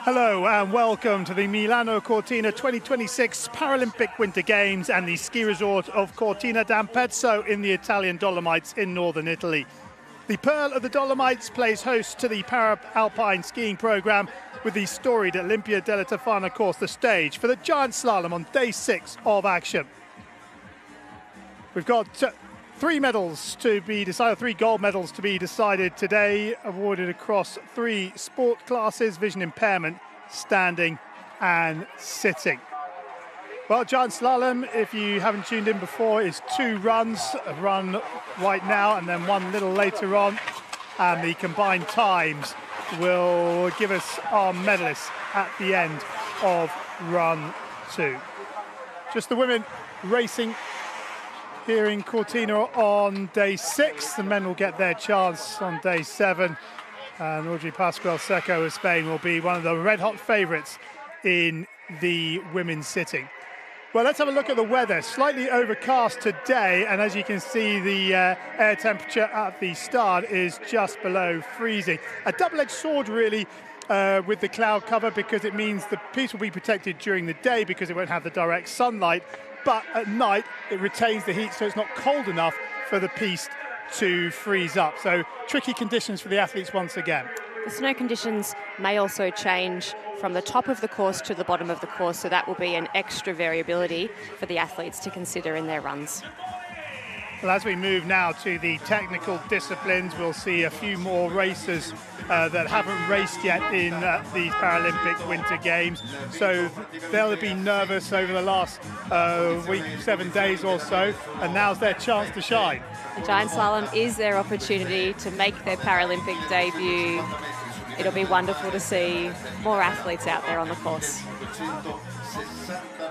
Hello and welcome to the Milano Cortina 2026 Paralympic Winter Games and the ski resort of Cortina d'Ampezzo in the Italian Dolomites in northern Italy. The Pearl of the Dolomites plays host to the Para Alpine Skiing program with the storied Olympia della Tofana course the stage for the giant slalom on day 6 of action. We've got 3 medals to be decided, 3 gold medals to be decided today, awarded across 3 sport classes: vision impairment, standing and sitting. Well, giant slalom, if you haven't tuned in before, is 2 runs, a run right now and then 1 little later on, and the combined times will give us our medalists at the end of run 2. Just the women racing here in Cortina on day 6. The men will get their chance on day 7. And Audrey Pascual Seco of Spain will be one of the red-hot favourites in the women's sitting. Well, let's have a look at the weather. Slightly overcast today, and as you can see, the air temperature at the start is just below freezing. A double-edged sword, really, with the cloud cover, because it means the piste will be protected during the day because it won't have the direct sunlight. But at night, it retains the heat, so it's not cold enough for the piste to freeze up. So tricky conditions for the athletes once again. The snow conditions may also change from the top of the course to the bottom of the course, so that will be an extra variability for the athletes to consider in their runs. Well, as we move now to the technical disciplines, we'll see a few more racers that haven't raced yet in these Paralympic Winter Games. So they'll have been nervous over the last week, 7 days or so, and now's their chance to shine. The giant slalom is their opportunity to make their Paralympic debut. It'll be wonderful to see more athletes out there on the course.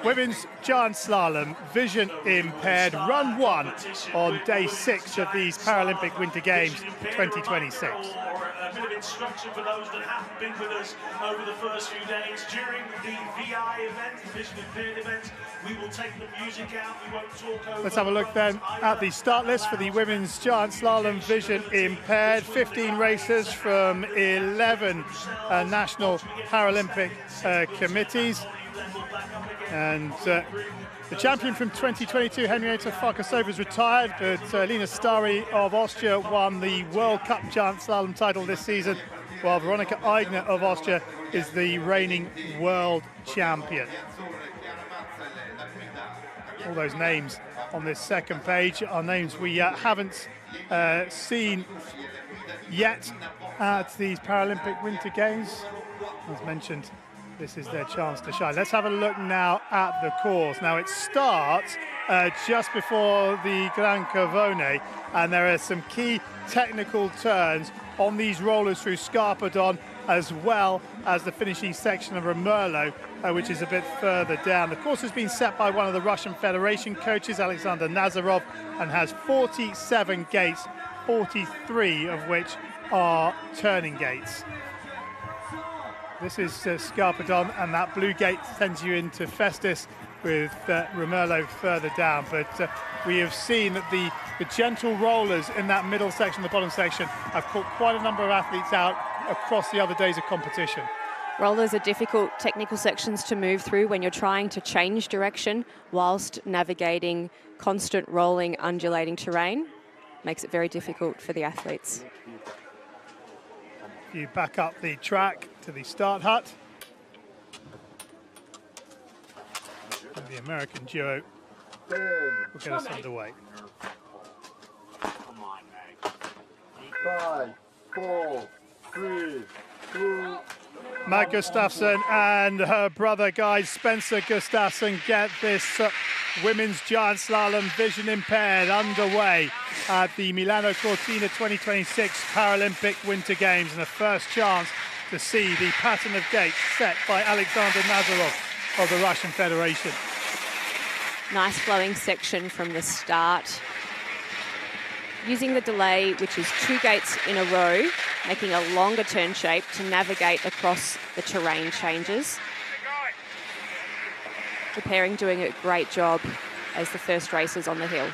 Women's giant slalom, vision impaired, run 1 on day 6 of these Paralympic Winter Games 2026. A bit of instruction for those that haven't been with us over the first few days. During the VI event, the vision impaired event, we will take the music out. We won't talk over. Let's have a look then at the start list for the women's giant slalom vision impaired. 15 racers from 11 national Paralympic committees. And the champion from 2022, Henrietta Farkasova, is retired, but Lina Stari of Austria won the World Cup giant slalom title this season, while Veronika Eigner of Austria is the reigning world champion. All those names on this second page are names we haven't seen yet at these Paralympic Winter Games. As mentioned, this is their chance to shine. Let's have a look now at the course. Now it starts just before the Gran Cavone, and there are some key technical turns on these rollers through Scarpadon, as well as the finishing section of Romerlo, which is a bit further down. The course has been set by one of the Russian Federation coaches, Alexander Nazarov, and has 47 gates, 43 of which are turning gates. This is Scarpadon, and that blue gate sends you into Festus with Romerlo further down. But we have seen that the gentle rollers in that middle section, the bottom section, have caught quite a number of athletes out across the other days of competition. Rollers are difficult technical sections to move through when you're trying to change direction whilst navigating constant rolling, undulating terrain. Makes it very difficult for the athletes. You back up the track to the start hut. And the American duo will get us underway. Come on, Meg. 5, 4, 3, 2. Mag Gustafsson and her brother, guys, Spencer Gustafsson, get this women's giant slalom vision impaired underway at the Milano Cortina 2026 Paralympic Winter Games, and the first chance to see the pattern of gates set by Alexander Nazarov of the Russian Federation. Nice flowing section from the start. Using the delay, which is 2 gates in a row, making a longer turn shape to navigate across the terrain changes. Preparing, doing a great job as the first racers on the hill.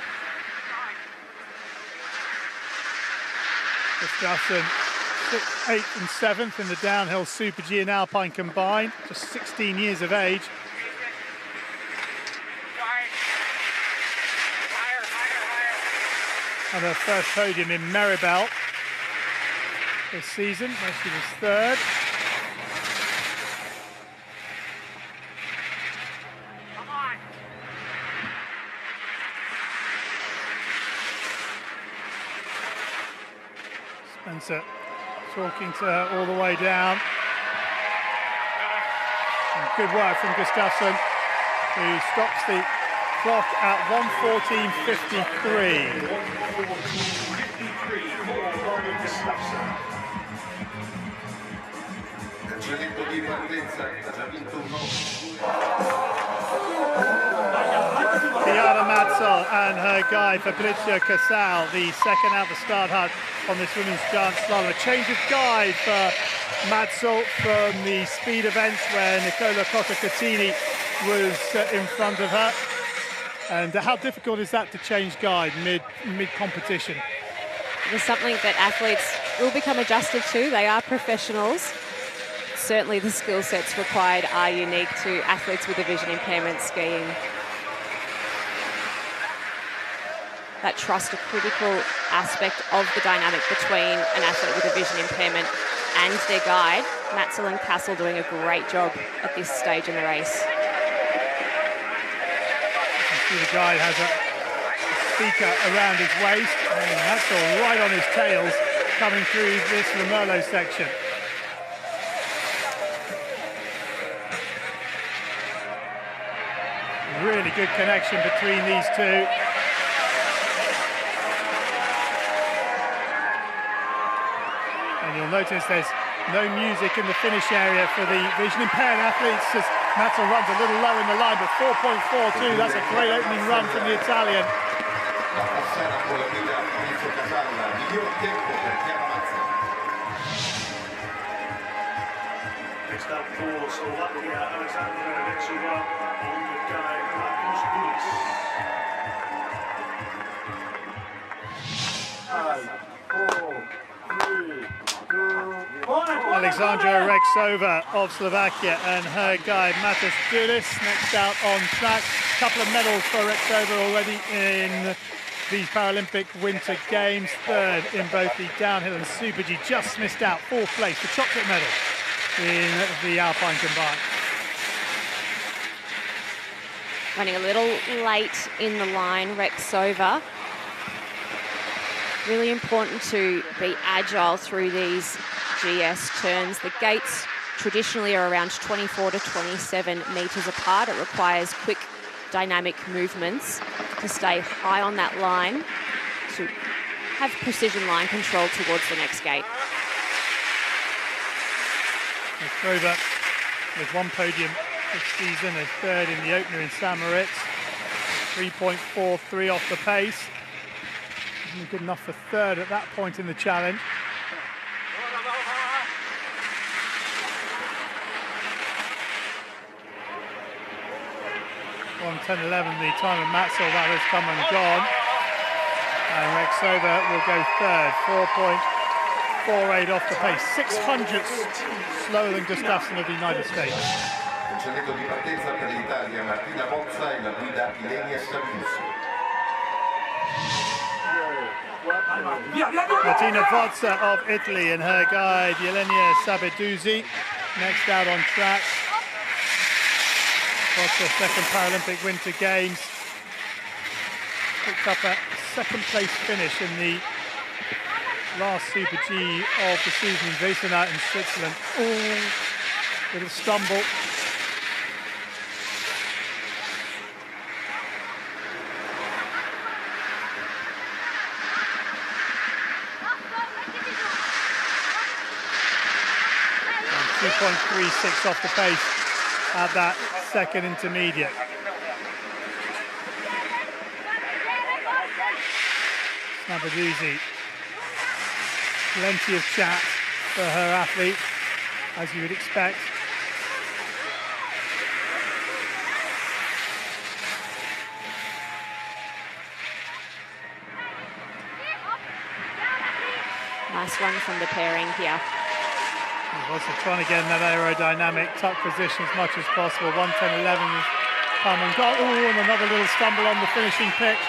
Gustafsson 8th and 7th in the downhill Super G and Alpine combined, just 16 years of age. And her first podium in Maribel this season, where she was 3rd. Spencer talking to her all the way down. And good work from Gustafsson, who stops the clock at 1:14.53. 1:14.53 for Robin Gustafsson. Chiara Matzel and her guide Fabrizio Casal, the second out the start hut on this women's giant slalom. A change of guide for Matzel from the speed events where Nicola Cotta-Catini was in front of her. And how difficult is that to change guide mid-competition? It is something that athletes will become adjusted to. They are professionals. Certainly the skill sets required are unique to athletes with a vision impairment skiing. That trust, a critical aspect of the dynamic between an athlete with a vision impairment and their guide. Matzel and Castle doing a great job at this stage in the race. The guide has a speaker around his waist, and Matzel right on his tails coming through this Romerlo section. Really good connection between these two. And you'll notice there's no music in the finish area for the vision impaired athletes as Matzel runs a little low in the line, but 4.42, that's a great opening run from the Italian. Next up for Slovakia, Alexandra Rexova on the guide Marcus Bulis. 5, 4, 3, 2, 1. Alexandra Rexova of Slovakia and her guide Matas Dulis next out on track. A couple of medals for Rexova already in these Paralympic Winter Games. 3rd in both the downhill and Super G. Just missed out 4th place, the chocolate medal in the Alpine combined. Running a little late in the line, Rexova. Really important to be agile through these GS turns. The gates traditionally are around 24 to 27 metres apart. It requires quick dynamic movements to stay high on that line, to have precision line control towards the next gate. Rexova with 1 podium this season, a 3rd in the opener in St. Moritz. 3.43 off the pace. Isn't good enough for 3rd at that point in the challenge. 1:10.11 the time of Matzel, that has come and gone. And Rexova will go 3rd, 4.48 off the pace, 600ths slower than Gustafsson of the United States. Martina Vozza of Italy and her guide Jelenia Sabeduzzi next out on track. Vozza, 2nd Paralympic Winter Games. Picked up a 2nd place finish in the last Super G of the season in Wesenau in Switzerland. Ooh, little stumble. And 2.36 off the pace at that 2nd intermediate. Snabaduzzi, plenty of chat for her athlete, as you would expect. Nice run from the pairing here. Also trying to get in that aerodynamic tuck position as much as possible. 1:10.11 has come and gone. Oh, and another little stumble on the finishing pitch.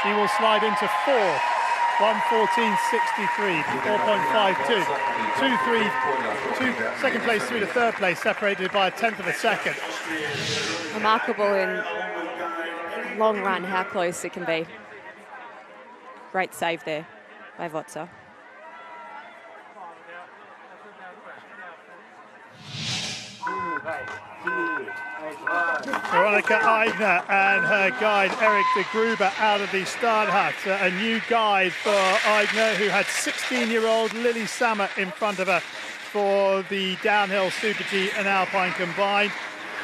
She will slide into 4. 1:14.63, 4.52. 2-3, second place through to third place, separated by a tenth of a second. Remarkable in long run how close it can be. Great save there by Votsa. Veronica Eigner and her guide Eric de Gruber out of the start hut. A new guide for Eigner, who had 16-year-old Lily Sammer in front of her for the downhill Super G and Alpine combined.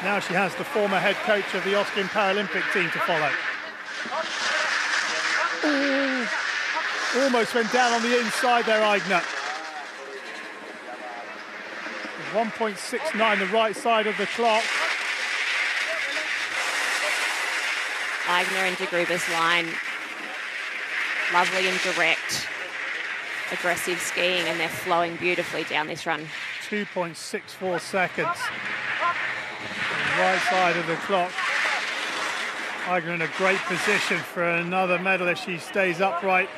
Now she has the former head coach of the Austrian Paralympic team to follow. Ooh, almost went down on the inside there, Eigner. 1.69, the right side of the clock. Eigner and de Gruber's line, lovely and direct, aggressive skiing, and they're flowing beautifully down this run. 2.64 seconds. The right side of the clock. Eigner in a great position for another medal if she stays upright.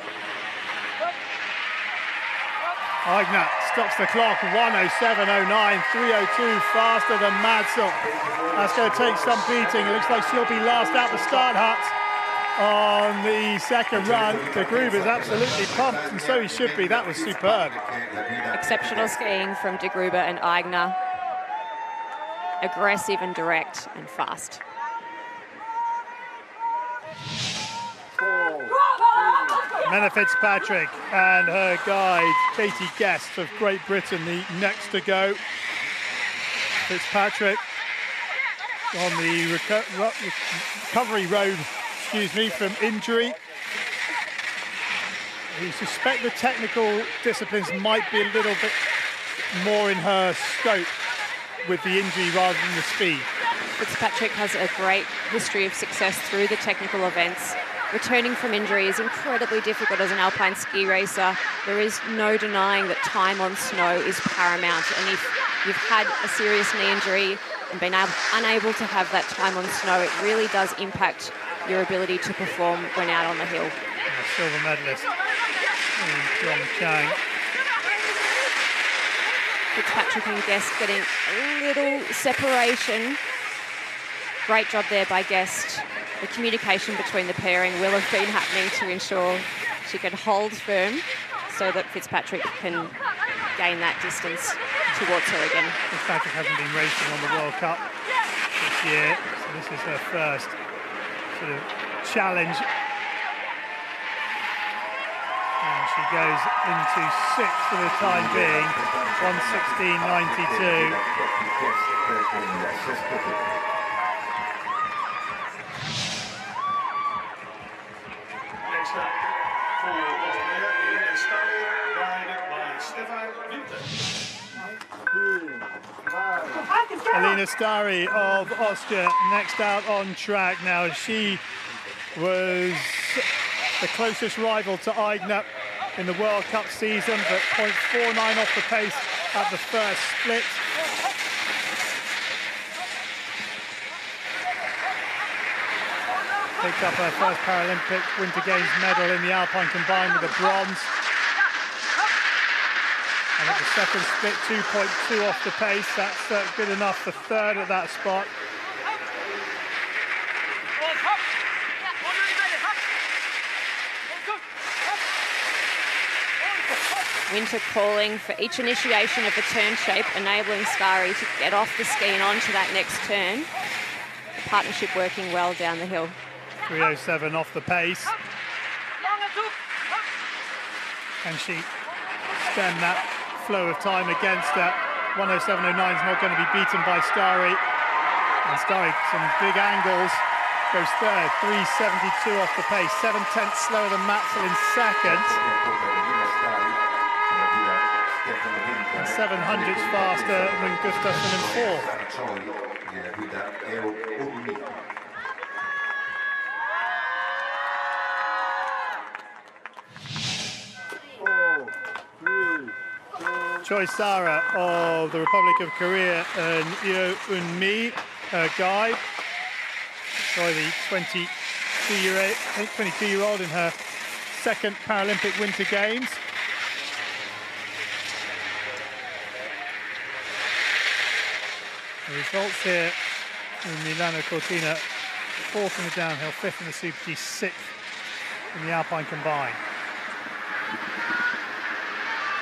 Eigner stops the clock, 1:07.09, 3:02 faster than Madsell. That's going to take some beating. It looks like she'll be last out the start hut on the second run. De Gruber's absolutely pumped, and so he should be. That was superb. Exceptional skiing from de Gruber and Eigner. Aggressive and direct and fast. Menna Fitzpatrick and her guide, Katie Guest of Great Britain, the next to go. Fitzpatrick on the recovery road, from injury. We suspect the technical disciplines might be a little bit more in her scope with the injury rather than the speed. Fitzpatrick has a great history of success through the technical events. Returning from injury is incredibly difficult as an alpine ski racer. There is no denying that time on snow is paramount. And if you've had a serious knee injury and been unable to have that time on snow, it really does impact your ability to perform when out on the hill. Silver medalist, Pyeongchang. Fitzpatrick and Guest getting a little separation. Great job there by Guest. The communication between the pairing will have been happening to ensure she can hold firm so that Fitzpatrick can gain that distance towards her again. Fitzpatrick hasn't been racing on the World Cup this year, so this is her first sort of challenge. And she goes into 6th for the time being, 1:16.92. Next up for Austria, Milano guided by Stefan Winter. Alina Stari of Austria next out on track. Now, she was the closest rival to Eigner in the World Cup season, but 0.49 off the pace at the first split. Picked up her first Paralympic Winter Games medal in the Alpine combined with a bronze. And at the second split, 2.2 off the pace. That's good enough for third at that spot. Winter calling for each initiation of the turn shape, enabling Stari to get off the ski and onto that next turn. The partnership working well down the hill. 3:07 off the pace. Can she stem that flow of time against her? 1:07.09 is not going to be beaten by Stari. And Stari, some big angles, goes third, 3:72 off the pace, 7/10 slower than Madsell in second. And 700ths faster than Gustafsson in fourth. Choi Sara of the Republic of Korea and Yo Un-mi, her guide. Choi, the 22-year-old in her second Paralympic Winter Games. The results here in Milano Cortina: 4th in the downhill, 5th in the Super G, 6th in the Alpine combined.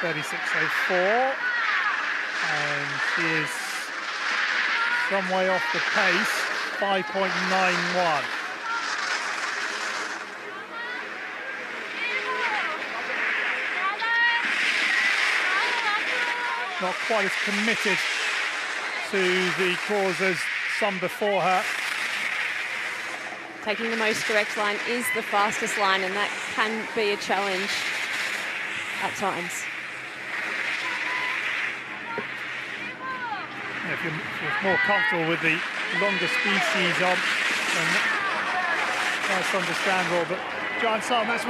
36.04, and she is some way off the pace, 5.91. Not quite as committed to the cause as some before her. Taking the most direct line is the fastest line, and that can be a challenge at times. If you're more comfortable with the longer speed she's on, then that's understandable. But Giant Slalom, that's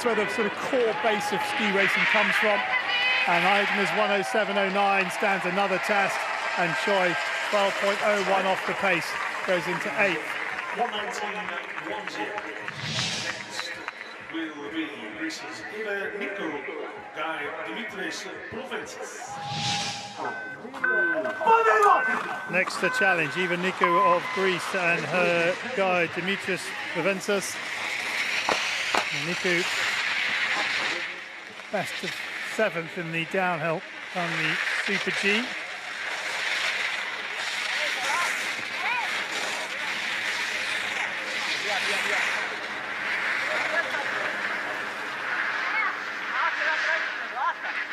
where the sort of core base of ski racing comes from. And Aigner's 1:07.09 stands another test, and Choi 12.01 off the pace, goes into 8th. 1:19.10. Next will be Greece's Eva Nico, guy Dimitris Provensis. Next to challenge, Eva Nico of Greece and her guide Dimitris Provensis. Nico, best of 7th in the downhill on the Super G.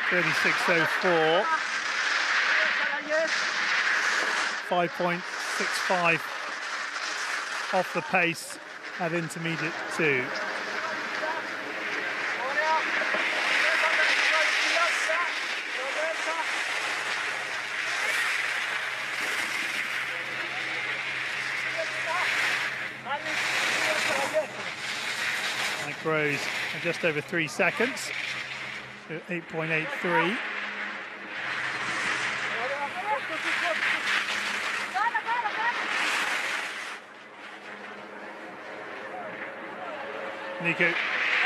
.36.04, 5.65 off the pace at intermediate 2. That grows in just over 3 seconds. 8.83. Nico, a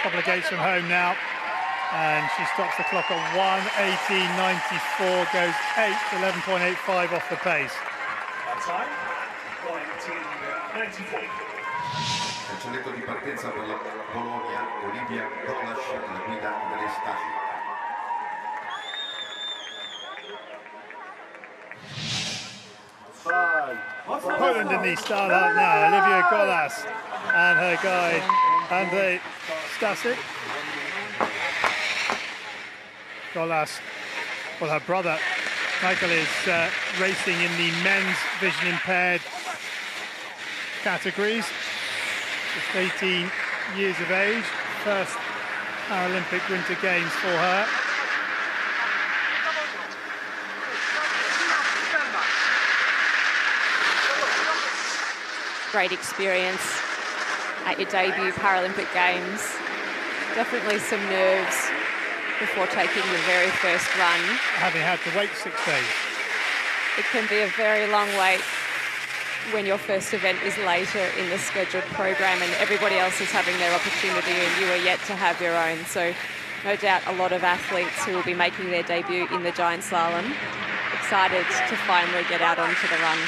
couple of gates from home now, and she stops the clock at 1:18.94, goes 8th, 11.85 off the pace. That time, 1:18.94. Cancelletto di partenza per la Polonia, Olivia Golasz, la guida dell'Estati. Poland in the start out now, Olivia Golasz and her guide Andrzej Stasik. Golasz, well, her brother Michael is racing in the men's vision impaired categories. Just 18 years of age, first Paralympic Winter Games for her. Great experience at your debut Paralympic Games. Definitely some nerves before taking the very first run. Having had to wait 6 days. It can be a very long wait when your first event is later in the scheduled program and everybody else is having their opportunity and you are yet to have your own. So no doubt a lot of athletes who will be making their debut in the giant slalom excited to finally get out onto the run.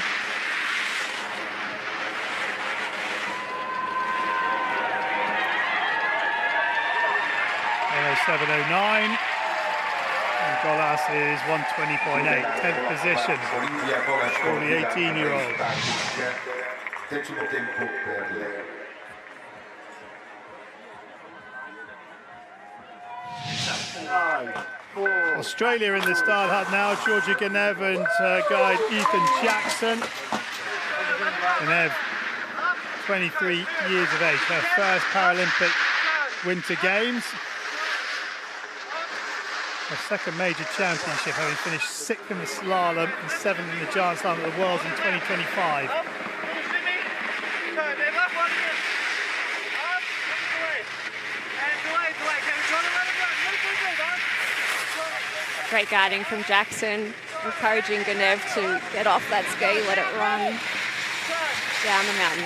1:07.09. And Golasz is 1:20.8, 10th position for the 18-year-old. Decimo tempo per lei. Australia in the start hut now, Georgia Genev and her guide Ethan Jackson. Genev, 23 years of age, her first Paralympic Winter Games. Her second major championship, having finished 6th in the slalom and 7th in the giant slalom at the Worlds in 2025. Great guiding from Jackson, encouraging Ganev to get off that ski, let it run down the mountain.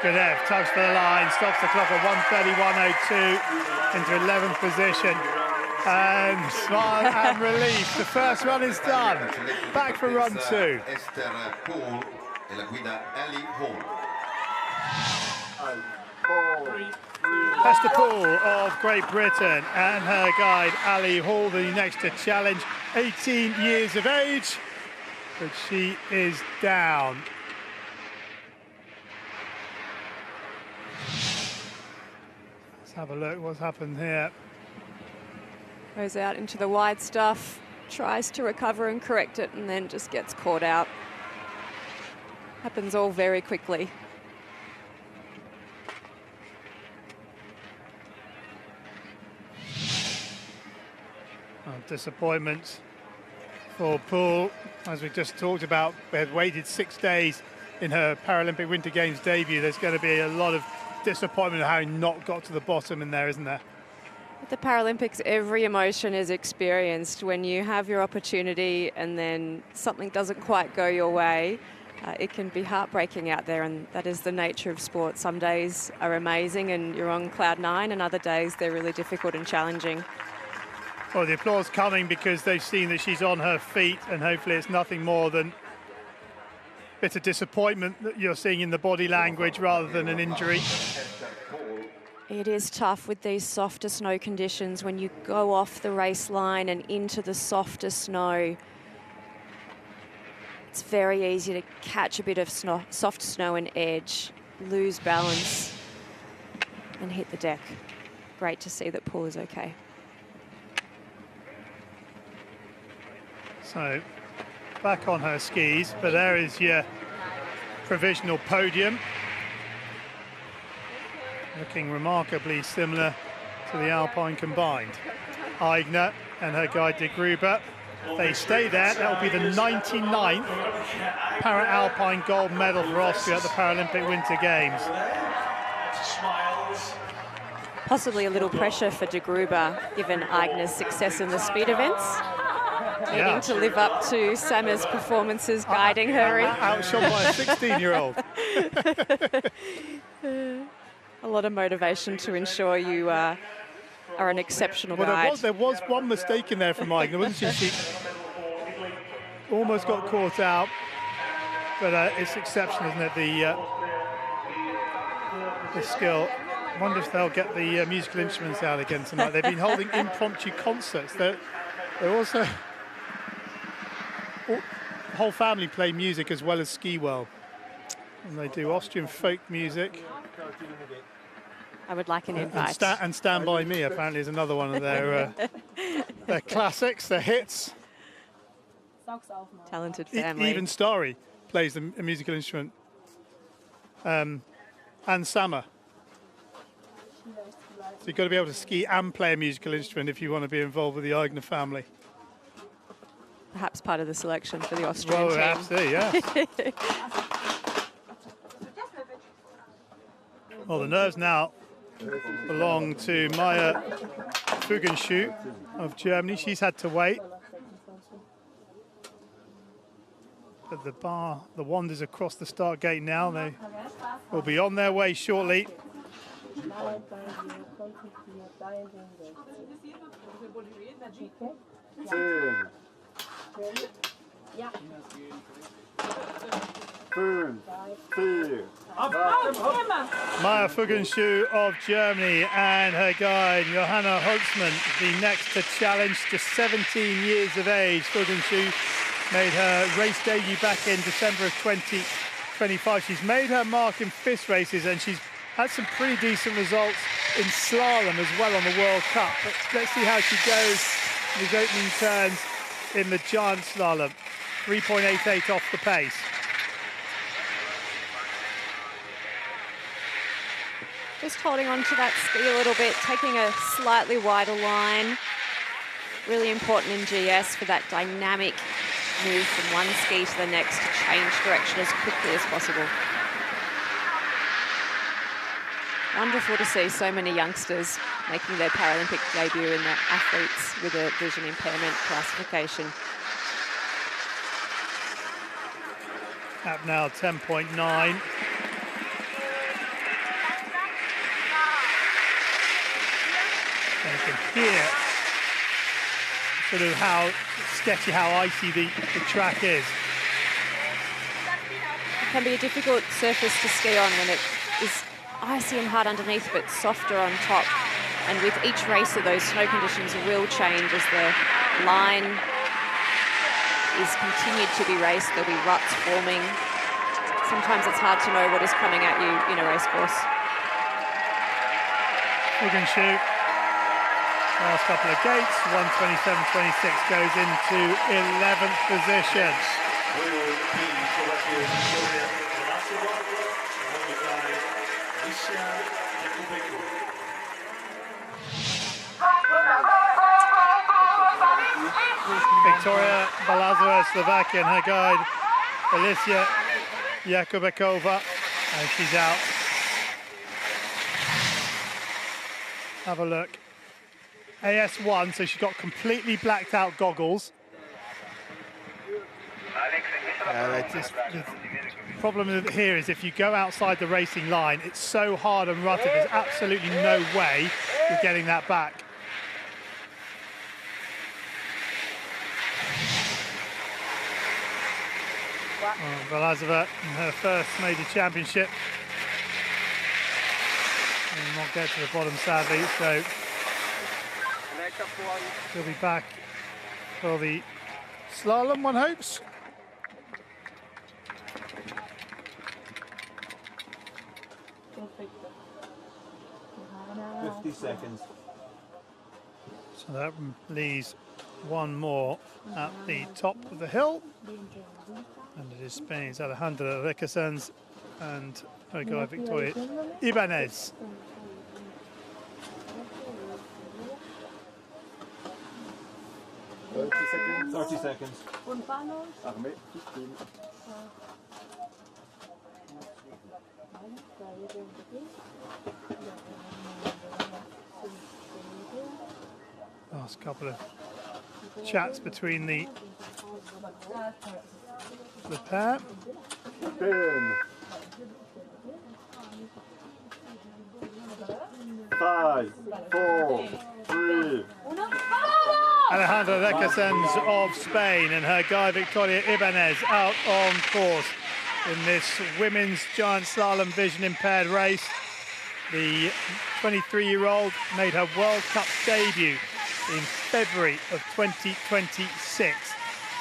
Ganev tugs for the line, stops the clock at 1:31.02 into 11th position. And smile and relief. The first run is done. Back for run 2. Esther Poole of Great Britain and her guide Ali Hall, the next to challenge, 18 years of age, but she is down. Let's have a look what's happened here. Goes out into the wide stuff, tries to recover and correct it, and then just gets caught out. Happens all very quickly. Disappointment for Poole, as we just talked about. We had waited 6 days in her Paralympic Winter Games debut. There's going to be a lot of disappointment of having not got to the bottom in there, isn't there? At the Paralympics, every emotion is experienced. When you have your opportunity and then something doesn't quite go your way, it can be heartbreaking out there, and that is the nature of sport. Some days are amazing and you're on cloud 9, and other days they're really difficult and challenging. Well, the applause coming because they've seen that she's on her feet, and hopefully it's nothing more than a bit of disappointment that you're seeing in the body language rather than an injury. It is tough with these softer snow conditions when you go off the race line and into the softer snow. It's very easy to catch a bit of soft snow and edge, lose balance and hit the deck. Great to see that Poole is okay. So back on her skis, but there is your provisional podium. Looking remarkably similar to the Alpine combined. Aigner and her guide De Gruber, they stay there. That will be the 99th Para Alpine gold medal for Austria at the Paralympic Winter Games. Possibly a little pressure for De Gruber, given Aigner's success in the speed events. Needing to live up to Sammer's performances, guiding her in. Outshone by a 16-year-old. A lot of motivation to ensure you are an exceptional guide. There was one mistake in there from Aigner, wasn't she? She almost got caught out, but it's exceptional, isn't it? The skill. I wonder if they'll get the musical instruments out again tonight. They've been holding impromptu concerts. They're also... The whole family play music as well as ski well. And they do Austrian folk music. I would like an invite. And Stand By Me apparently is another one of their classics, their hits. Talented family. Even Starry plays a musical instrument. And Sammer. So you've got to be able to ski and play a musical instrument if you want to be involved with the Aigner family. Perhaps part of the selection for the Austrian team. Absolutely, yeah. Well, the nerves now belong to Maya Fugenschuh of Germany. She's had to wait. But the wand is across the start gate now. They will be on their way shortly. Maya Fugenschuh of Germany and her guide Johanna Holzmann, the next to challenge, just 17 years of age. Fugenschuh made her race debut back in December of 2025. She's made her mark in FIS races and she's had some pretty decent results in slalom as well on the World Cup. But let's see how she goes in these opening turns in the giant slalom. 3.88 off the pace. Just holding on to that ski a little bit, taking a slightly wider line. Really important in GS for that dynamic move from one ski to the next to change direction as quickly as possible. Wonderful to see so many youngsters making their Paralympic debut in the athletes with a vision impairment classification. Up now 10.9. And you can hear sort of how sketchy, how icy the track is. It can be a difficult surface to ski on when it is icy and hard underneath, but softer on top. And with each racer, those snow conditions will change as the line is continued to be raced. There'll be ruts forming. Sometimes it's hard to know what is coming at you in a race course. We can shoot. Last couple of gates, 1:27.26 goes into 11th position. Victoria Balazova, Slovakia, and her guide, Alicia Jakubekova, and she's out. Have a look. AS1, so she's got completely blacked out goggles. The problem here is if you go outside the racing line, it's so hard and rutted, there's absolutely no way you're getting that back. Balazova in her first major championship. And not get to the bottom, sadly, so she'll be back for the slalom, one hopes. Seconds. So that leaves one more at the top of the hill. And it is Spain's Alejandra Requesens and her guy Victoria Ibanez. Seconds. 30 seconds. Ahmed, 15. Last couple of chats between the pair. 10. 5, 4, 3. Alejandra Requesens of Spain and her guy Victoria Ibanez out on course in this women's giant slalom vision impaired race. The 23-year-old made her World Cup debut in February of 2026.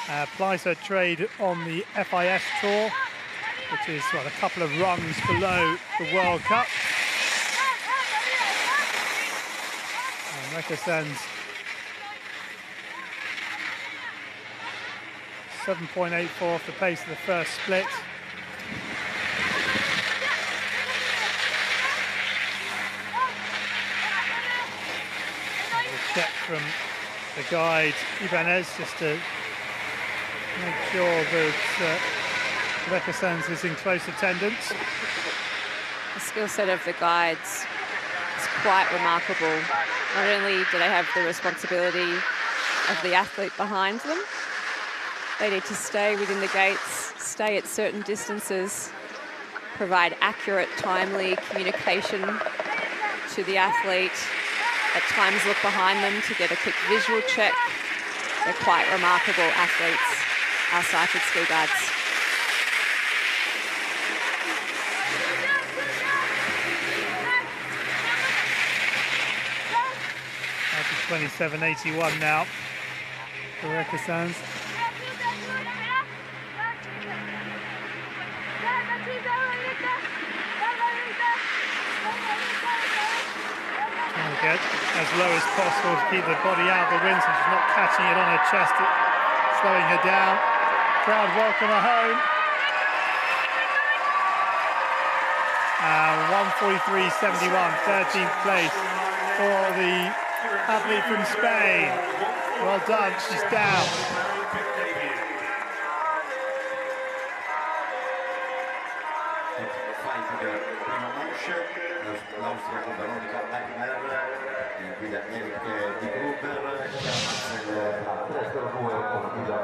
Applies her trade on the FIS Tour, which is a couple of rungs below the World Cup. And Requesens 7.84 off the pace of the first split. Check from the guide Ibanez just to make sure that Requesens is in close attendance. The skill set of the guides is quite remarkable. Not only do they have the responsibility of the athlete behind them, they need to stay within the gates, stay at certain distances, provide accurate, timely communication to the athlete, at times look behind them to get a quick visual check. They're quite remarkable athletes, our sighted ski guides. That's 27.81 now for Requesens. Get as low as possible to keep the body out of the wind so she's not catching it on her chest, slowing her down. Crowd welcome her home. 1:43.71, 13th place for the athlete from Spain. Well done, she's down.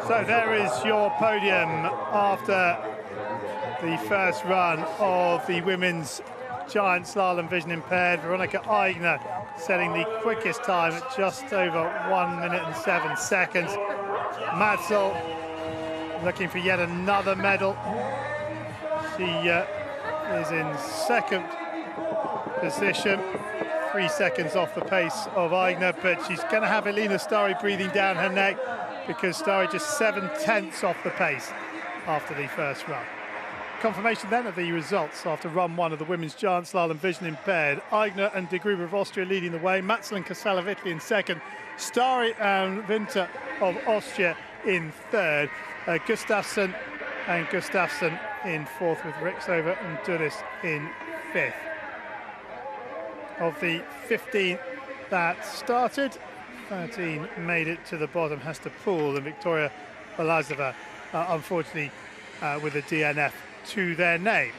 So there is your podium after the first run of the women's giant slalom vision impaired. Veronica Aigner setting the quickest time at just over 1 minute and 7 seconds. Madsell looking for yet another medal. She is in second position, 3 seconds off the pace of Aigner, but she's going to have Elina Stari breathing down her neck because Stari just 7/10 off the pace after the first run. Confirmation then of the results after run one of the women's giant slalom vision impaired. Aigner and De Gruber of Austria leading the way, Madsell and Casella of Italy in second, Stari and Winter of Austria in third, Gustafsson in fourth with Rixover and Duris in fifth. Of the 15 that started, 13 made it to the bottom, Hester Poole and Victoria Balazova, unfortunately with a DNF to their name.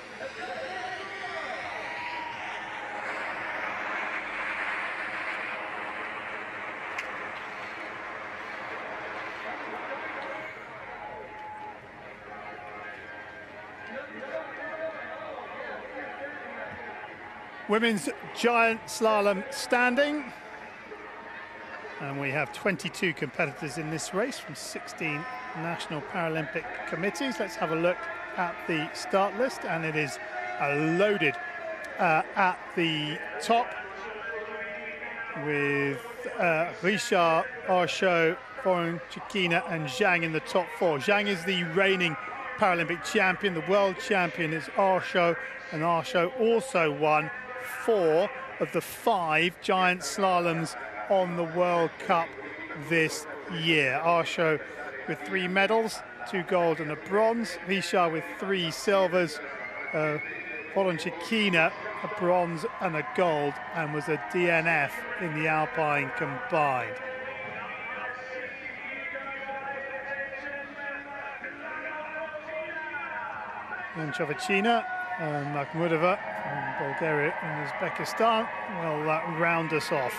Women's giant slalom standing. And we have 22 competitors in this race from 16 national Paralympic committees. Let's have a look at the start list, and it is loaded at the top with Richard, Archaud, Foreign, Chiquina and Zhang in the top four. Zhang is the reigning Paralympic champion. The world champion is Archaud, and Archaud also won 4 of the 5 giant slaloms on the World Cup this year. Archaud with 3 medals, 2 gold and a bronze. Richard with 3 silvers. Chiquina a bronze and a gold, and was a DNF in the Alpine combined. And Chovachina and Makhmudova from Bulgaria and Uzbekistan will round us off.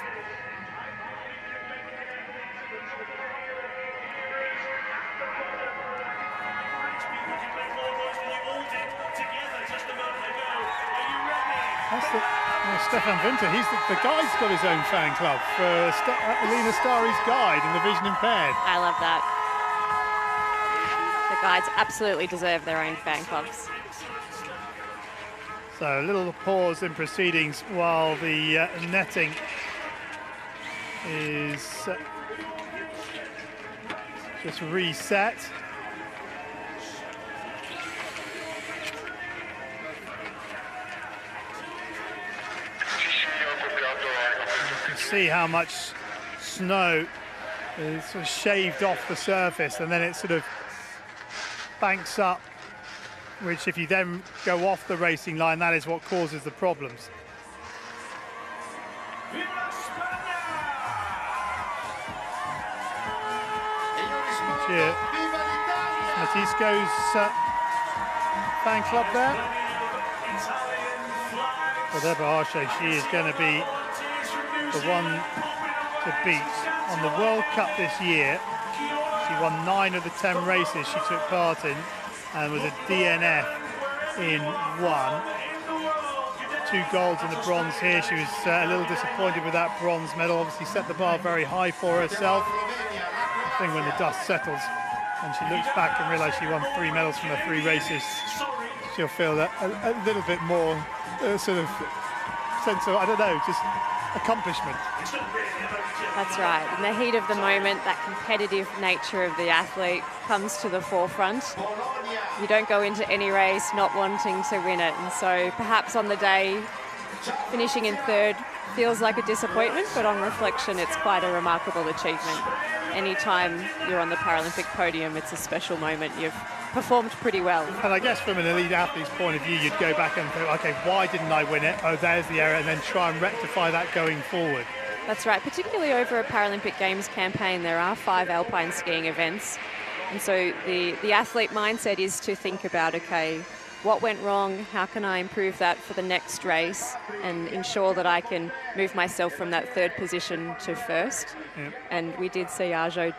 Stefan Winter, he's the guy's got his own fan club for Elina Stari's guide and the vision impaired. I love that. The guides absolutely deserve their own fan clubs. So a little pause in proceedings while the netting is just reset. See how much snow is sort of shaved off the surface, and then it sort of banks up, which if you then go off the racing line, that is what causes the problems. Cheer. Matisco's fan club there. For Deborah Archaud, she is going to be the one to beat. On the World Cup this year, she won 9 of the 10 races she took part in and was a DNF in 1. 2 golds and a bronze here. She was a little disappointed with that bronze medal. Obviously set the bar very high for herself. I think when the dust settles and she looks back and realises she won 3 medals from her 3 races, she'll feel that a little bit more sort of sense of, I don't know, just accomplishment. That's right. In the heat of the moment, that competitive nature of the athlete comes to the forefront. You don't go into any race not wanting to win it, and so perhaps on the day finishing in 3rd feels like a disappointment, but on reflection it's quite a remarkable achievement. Anytime you're on the Paralympic podium, it's a special moment. You've performed pretty well. And I guess from an elite athlete's point of view, you'd go back and think, okay, why didn't I win it? Oh, there's the error, and then try and rectify that going forward. That's right, particularly over a Paralympic Games campaign, there are 5 alpine skiing events. And so the athlete mindset is to think about, okay, what went wrong? How can I improve that for the next race and ensure that I can move myself from that 3rd position to 1st? Yep. And we did see Ajo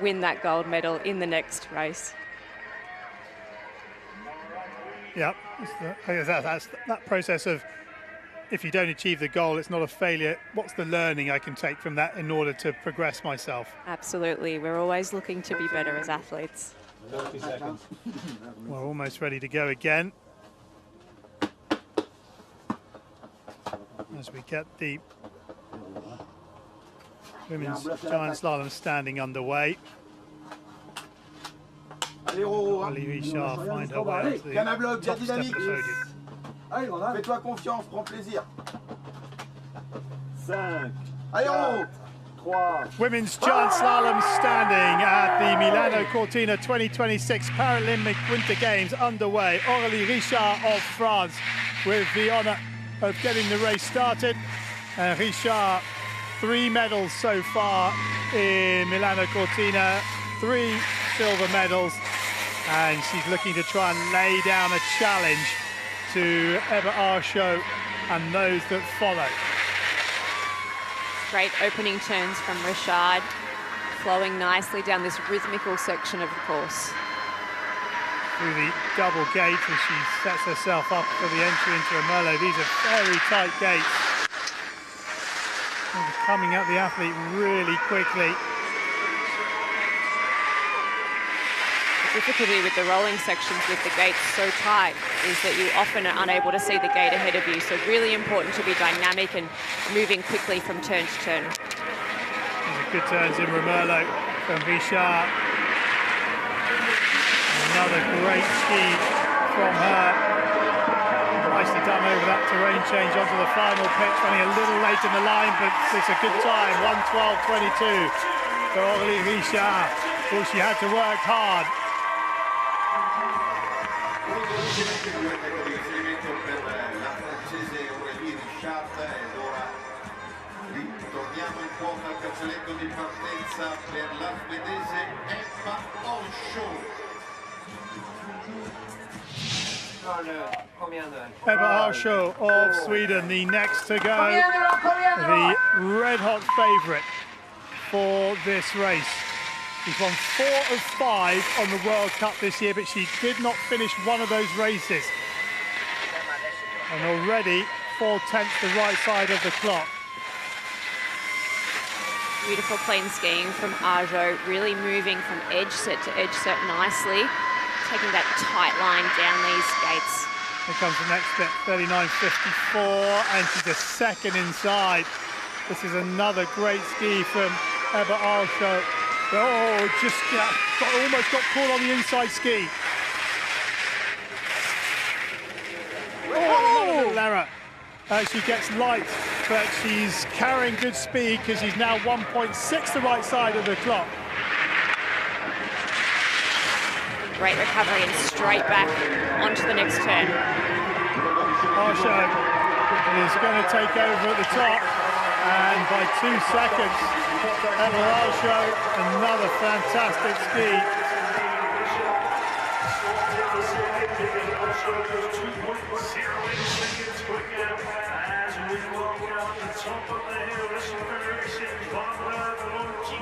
win that gold medal in the next race. Yep, that's that process of, if you don't achieve the goal, it's not a failure. What's the learning I can take from that in order to progress myself? Absolutely. We're always looking to be better as athletes. 30 seconds. We're almost ready to go again. As we get the women's giant slalom standing underway. Aurélie Richard find her way onto the top step of the podium. Fais-toi confiance, prends plaisir. 5. Allez, 3. Women's giant slalom standing at the Milano Cortina 2026 Paralympic Winter Games underway. Aurélie Richard of France with the honour of getting the race started. Richard, 3 medals so far in Milano Cortina, 3 silver medals, and she's looking to try and lay down a challenge to Para Alpine and those that follow. Great opening turns from Richard, flowing nicely down this rhythmical section of the course. Through the double gate as she sets herself up for the entry into a Merlot. These are very tight gates. And coming at the athlete really quickly. The difficulty with the rolling sections with the gates so tight is that you often are unable to see the gate ahead of you. So really important to be dynamic and moving quickly from turn to turn. Good turns in Merlot from Richard. Another great ski from her. Nicely done over that terrain change onto the final pitch, running a little late in the line, but it's a good time, 1:12.22 for Aurélie Richard. Well, she had to work hard. Torniamo in quota al cancelletto di partenza per la svedese Para Alpine of Sweden, the next to go, the red-hot favourite for this race. She's won 4 of 5 on the World Cup this year, but she did not finish one of those races. And already 4/10 the right side of the clock. Beautiful clean skiing from Ajo, really moving from edge set to edge set nicely, taking that tight line down these gates. Here comes the next bit, 39.54, and she's a second inside. This is another great ski from Para Alpine. Oh, just almost got caught on the inside ski. Oh, another little error. She gets light, but she's carrying good speed because she's now 1.6 the right side of the clock. Great recovery and straight back onto the next turn. Arsho is going to take over at the top, and by 2 seconds, Arsho, another fantastic ski.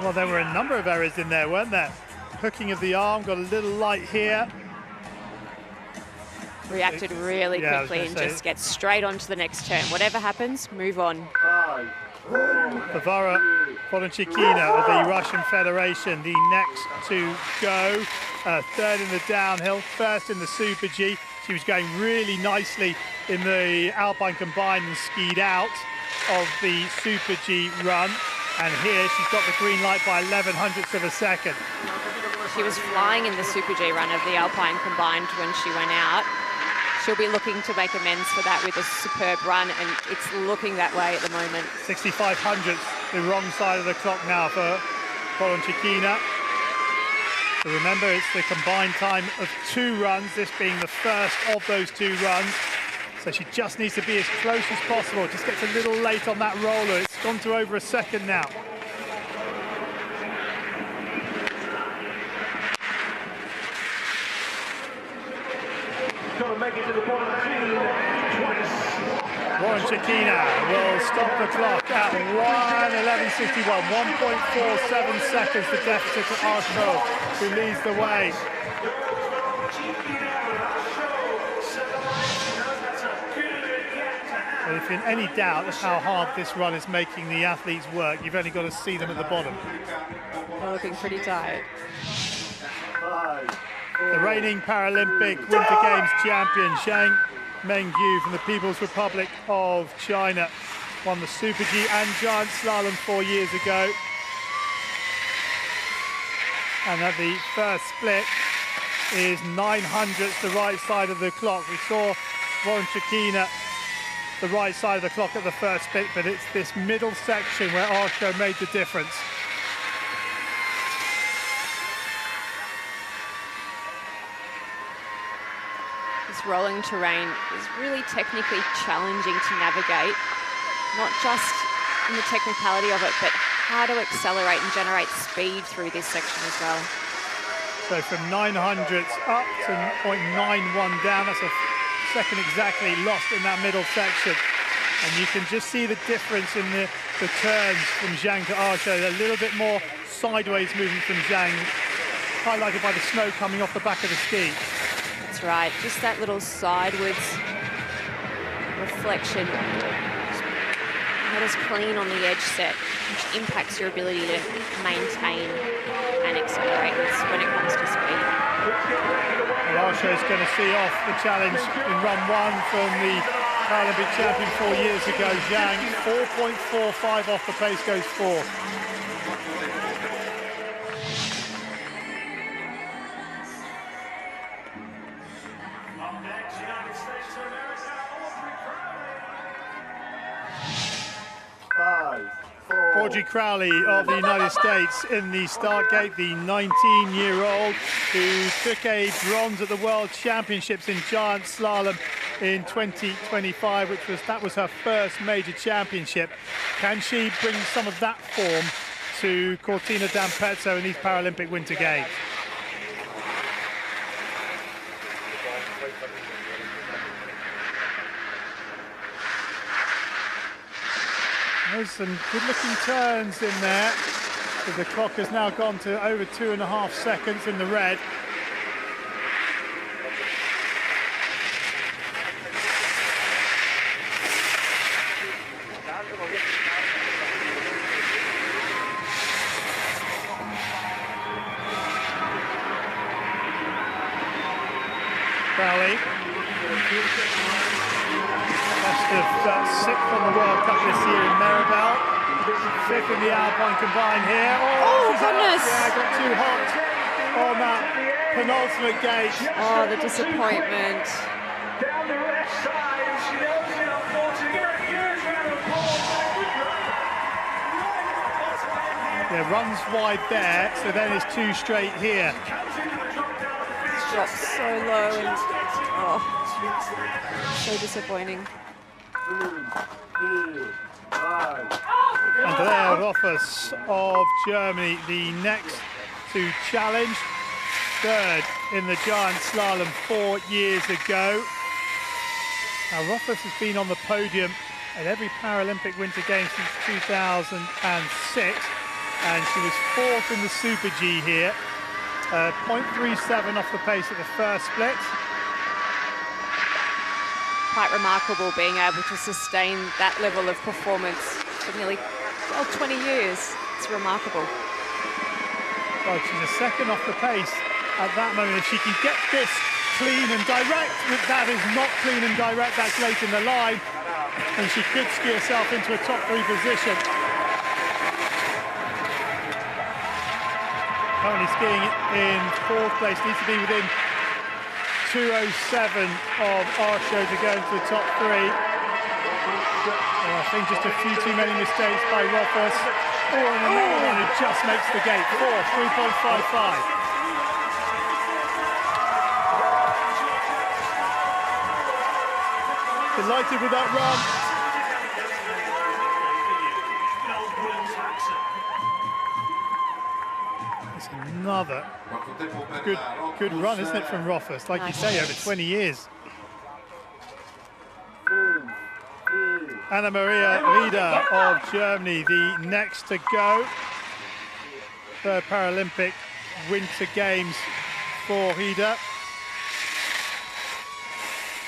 Well, there were a number of errors in there, weren't there? Hooking of the arm, got a little light here. Reacted really quickly and just gets straight onto the next turn. Whatever happens, move on. Para Alpine of the Russian Federation, the next to go. 3rd in the downhill, 1st in the Super G. She was going really nicely in the Alpine combined and skied out of the Super G run. And here she's got the green light by 11/100ths of a second. She was flying in the Super G run of the Alpine combined when she went out. She'll be looking to make amends for that with a superb run, and it's looking that way at the moment. 65/100ths, the wrong side of the clock now for Para Alpine. So remember, it's the combined time of 2 runs, this being the first of those 2 runs. So she just needs to be as close as possible. Just gets a little late on that roller. It's gone to over a second now. Gonna make it to the bottom twice. Warren will stop the clock at 1:11.61, 1.47 seconds the deficit to Arsho, who leads the way. But if in any doubt of how hard this run is making the athletes work, you've only got to see them at the bottom. They're looking pretty tired. The reigning Paralympic Winter Games champion, Zhang Mengyu from the People's Republic of China, won the Super G and Giant Slalom 4 years ago. And at the first split is 900ths the right side of the clock. We saw Warren Chikina the right side of the clock at the first split, but it's this middle section where Arsho made the difference. This rolling terrain is really technically challenging to navigate, not just in the technicality of it, but how to accelerate and generate speed through this section as well. So from 900ths up to 0.91 down, that's a second exactly lost in that middle section. And you can just see the difference in the turns from Zhang to Arsho. A little bit more sideways movement from Zhang, highlighted by the snow coming off the back of the ski. That's right, just that little sidewards reflection. Not as clean on the edge set, which impacts your ability to maintain and accelerate when it comes to speed. Arsho is going to see off the challenge in run 1 from the Paralympic champion 4 years ago, Zhang. 4.45 off the pace goes 4. Audrey Crowley of the United States in the start gate, the 19-year-old who took a bronze at the World Championships in Giant Slalom in 2025, that was her first major championship. Can she bring some of that form to Cortina d'Ampezzo in these Paralympic Winter Games? There's some good-looking turns in there. So the clock has now gone to over 2.5 seconds in the red. Crowley. Best of 6th on the World Cup this year in Maribel. 5th in the Alpine combined here. Oh goodness! Yeah, got too hot on that penultimate gate. Oh, the disappointment. Down the left side, and she knows it, unfortunately. Huge round of applause. Yeah, runs wide there, so then it's 2 straight here. Drops so low and so disappointing. And there, Roffers of Germany, the next to challenge. 3rd in the Giant Slalom 4 years ago. Now, Roffers has been on the podium at every Paralympic Winter Games since 2006, and she was 4th in the Super G here. 0.37 off the pace at the first split. Quite remarkable being able to sustain that level of performance for nearly 20 years. It's remarkable. Well, she's a second off the pace at that moment. If she can get this clean and direct, that is not clean and direct, that's late in the line, and she could ski herself into a top 3 position. Currently skiing in 4th place, needs to be within 2:07 of Arsho to go into the top 3. I think just a few too many mistakes by Roffers. And another one who just makes the gate. 3.55. Delighted with that run. It's another good run, isn't it, from Roffers? Like you say, over 20 years. Anna Maria Rieder of Germany, the next to go. Third Paralympic Winter Games for Rieder.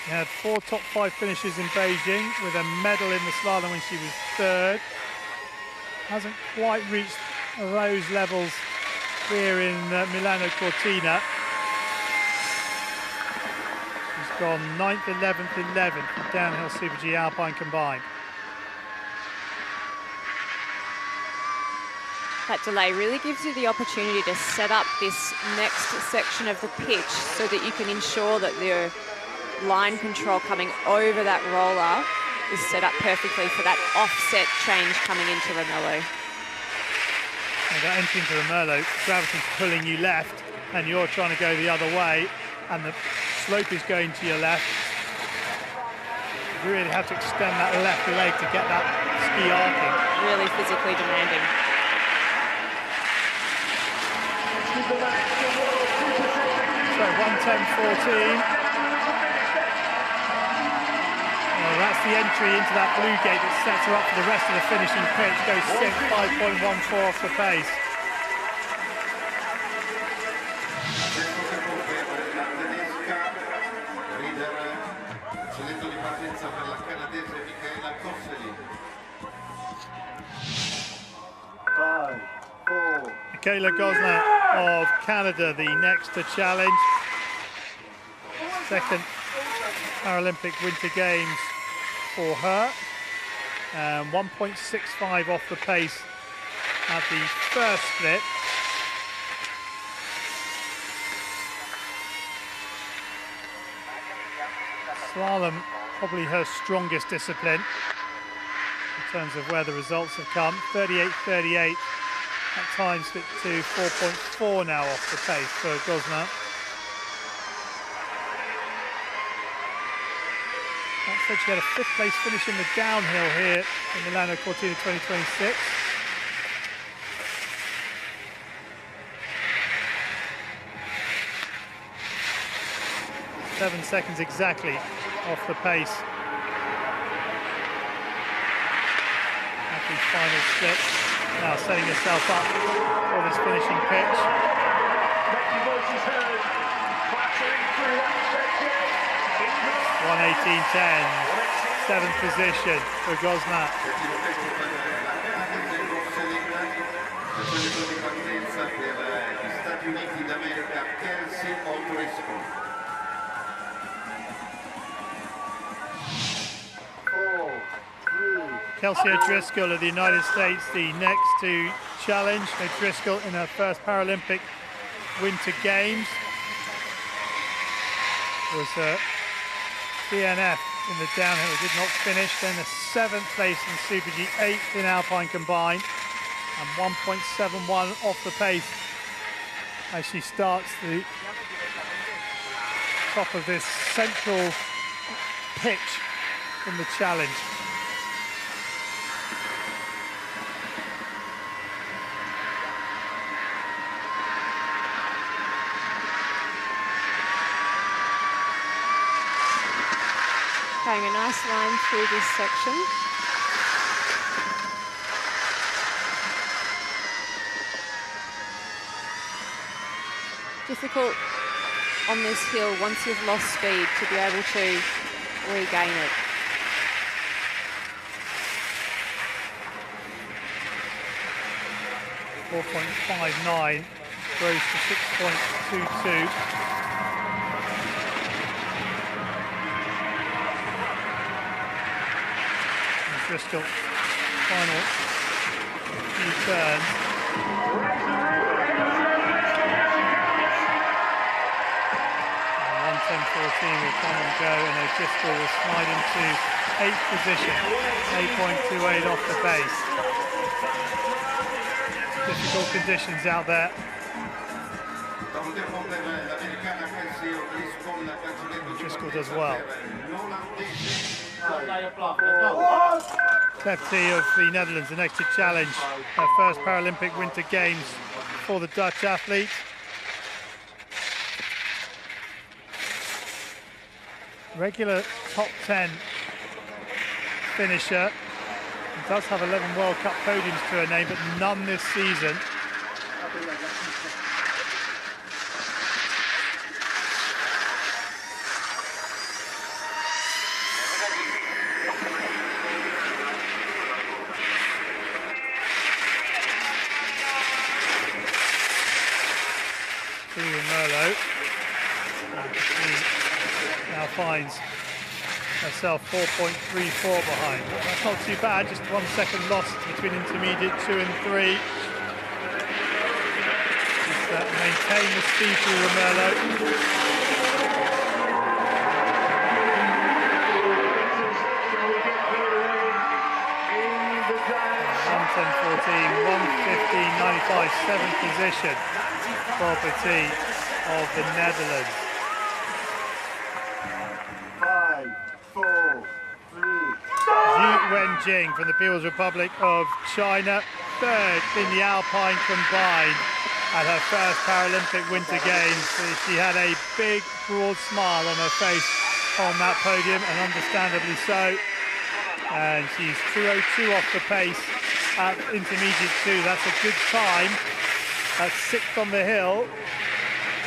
She had 4 top 5 finishes in Beijing with a medal in the slalom when she was third. Hasn't quite reached those levels here in Milano Cortina. She's gone 9th, 11th, 11th in downhill Super G Alpine combined. That delay really gives you the opportunity to set up this next section of the pitch so that you can ensure that the line control coming over that roller is set up perfectly for that offset change coming into Ramello. And that entry into Ramello, gravity's pulling you left and you're trying to go the other way and the slope is going to your left. You really have to extend that left leg to get that ski arcing. Really physically demanding. So 1:10.14. Well, that's the entry into that blue gate that sets her up for the rest of the finishing pitch. Goes 5.14 off the pace. Michaela Gosselin of Canada, the next to challenge. Second Paralympic Winter Games for her. 1.65 off the pace at the first split. Slalom, probably her strongest discipline in terms of where the results have come. 38.38. That time slipped to 4.4 now off the pace for Gosselin. That said, she had a 5th place finish in the downhill here in Milano Cortina 2026. Seven seconds exactly off the pace at the final split. Now setting herself up for this finishing pitch. 1:18.10, 7th position for Gosselin. Kelsey O'Driscoll of the United States, the next to challenge. O'Driscoll in her first Paralympic Winter Games. Was a DNF in the downhill, did not finish. Then a 7th place in Super G, 8th in Alpine combined, and 1.71 off the pace as she starts the top of this central pitch in the challenge. Carrying a nice line through this section. Difficult on this hill once you've lost speed to be able to regain it. .59 grows to 6.22. Driscoll, final few turns. And 1:10.14 will come and go, and O'Driscoll will slide into 8th position, 8.28 off the pace. Difficult conditions out there. O'Driscoll does well. Lefty of the Netherlands, the next to challenge her first Paralympic Winter Games for the Dutch athlete. Regular top 10 finisher. Does have 11 World Cup podiums to her name, but none this season. Merlot now finds herself 4.34 behind. That's not too bad, just 1 second lost between intermediate 2 and 3. Just maintain the speed through Merlot. 1:10:14, 1:15:95, 7th position. Property of the Netherlands. 5, 4, 3. Zhu Wenjing from the People's Republic of China, third in the Alpine combined at her first Paralympic Winter Games. She had a big, broad smile on her face on that podium, and understandably so. And she's 2:02 off the pace at intermediate 2. That's a good time. That's 6th on the hill.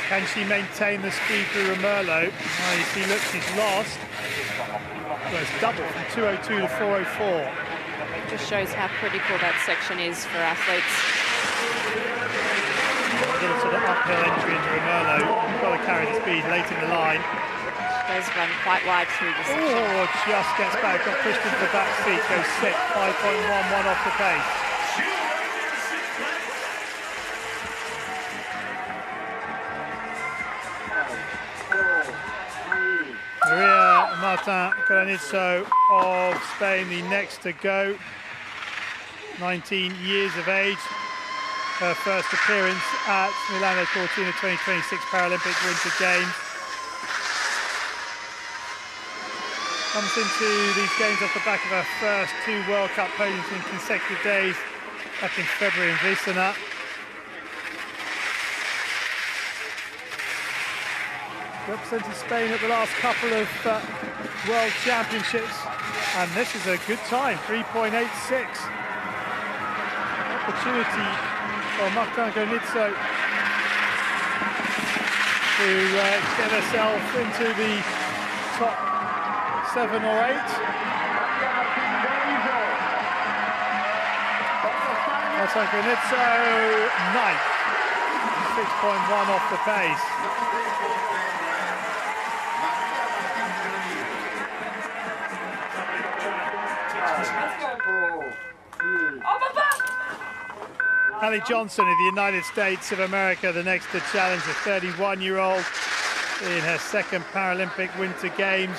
Can she maintain the speed through Merlot? Oh, you see, look, she's lost. Well, it's double from 2:02 to 4:04. It just shows how critical that section is for athletes. A little sort of uphill entry into Merlot. You've got to carry the speed late in the line. She does run quite wide through the section. Oh, just gets back, got pushed into the back seat, goes 6, 5.11 off the pace. Maria Martin Granizzo of Spain, the next to go. 19 years of age. Her first appearance at Milano Cortina 2026 Paralympic Winter Games. Comes into these games off the back of her first 2 World Cup podiums in consecutive days back in February in Vicenat. Represented Spain at the last couple of World Championships, and this is a good time, 3.86. Opportunity for Martin Granizzo to get herself into the top 7 or 8. Martin Granizzo, 9th, 6.1 off the pace. Hallie Johnson of the United States of America, the next to challenge, a 31-year-old in her second Paralympic Winter Games.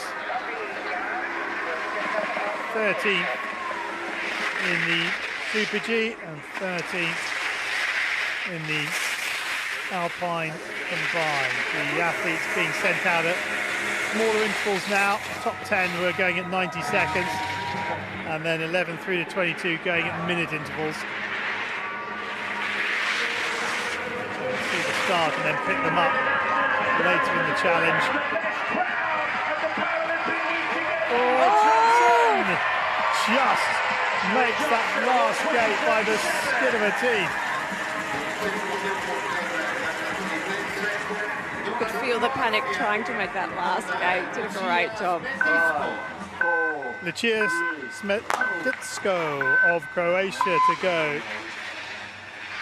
13th in the Super G and 13th in the Alpine combined. The athletes being sent out at smaller intervals now. Top 10 who are going at 90 seconds. And then 11 through to 22 going at minute intervals. So we'll see the start and then pick them up later in the challenge. Oh, Johnson just makes that last gate by the skin of her teeth. You could feel the panic trying to make that last gate. Did a great job. Lucia Smetitsko of Croatia to go.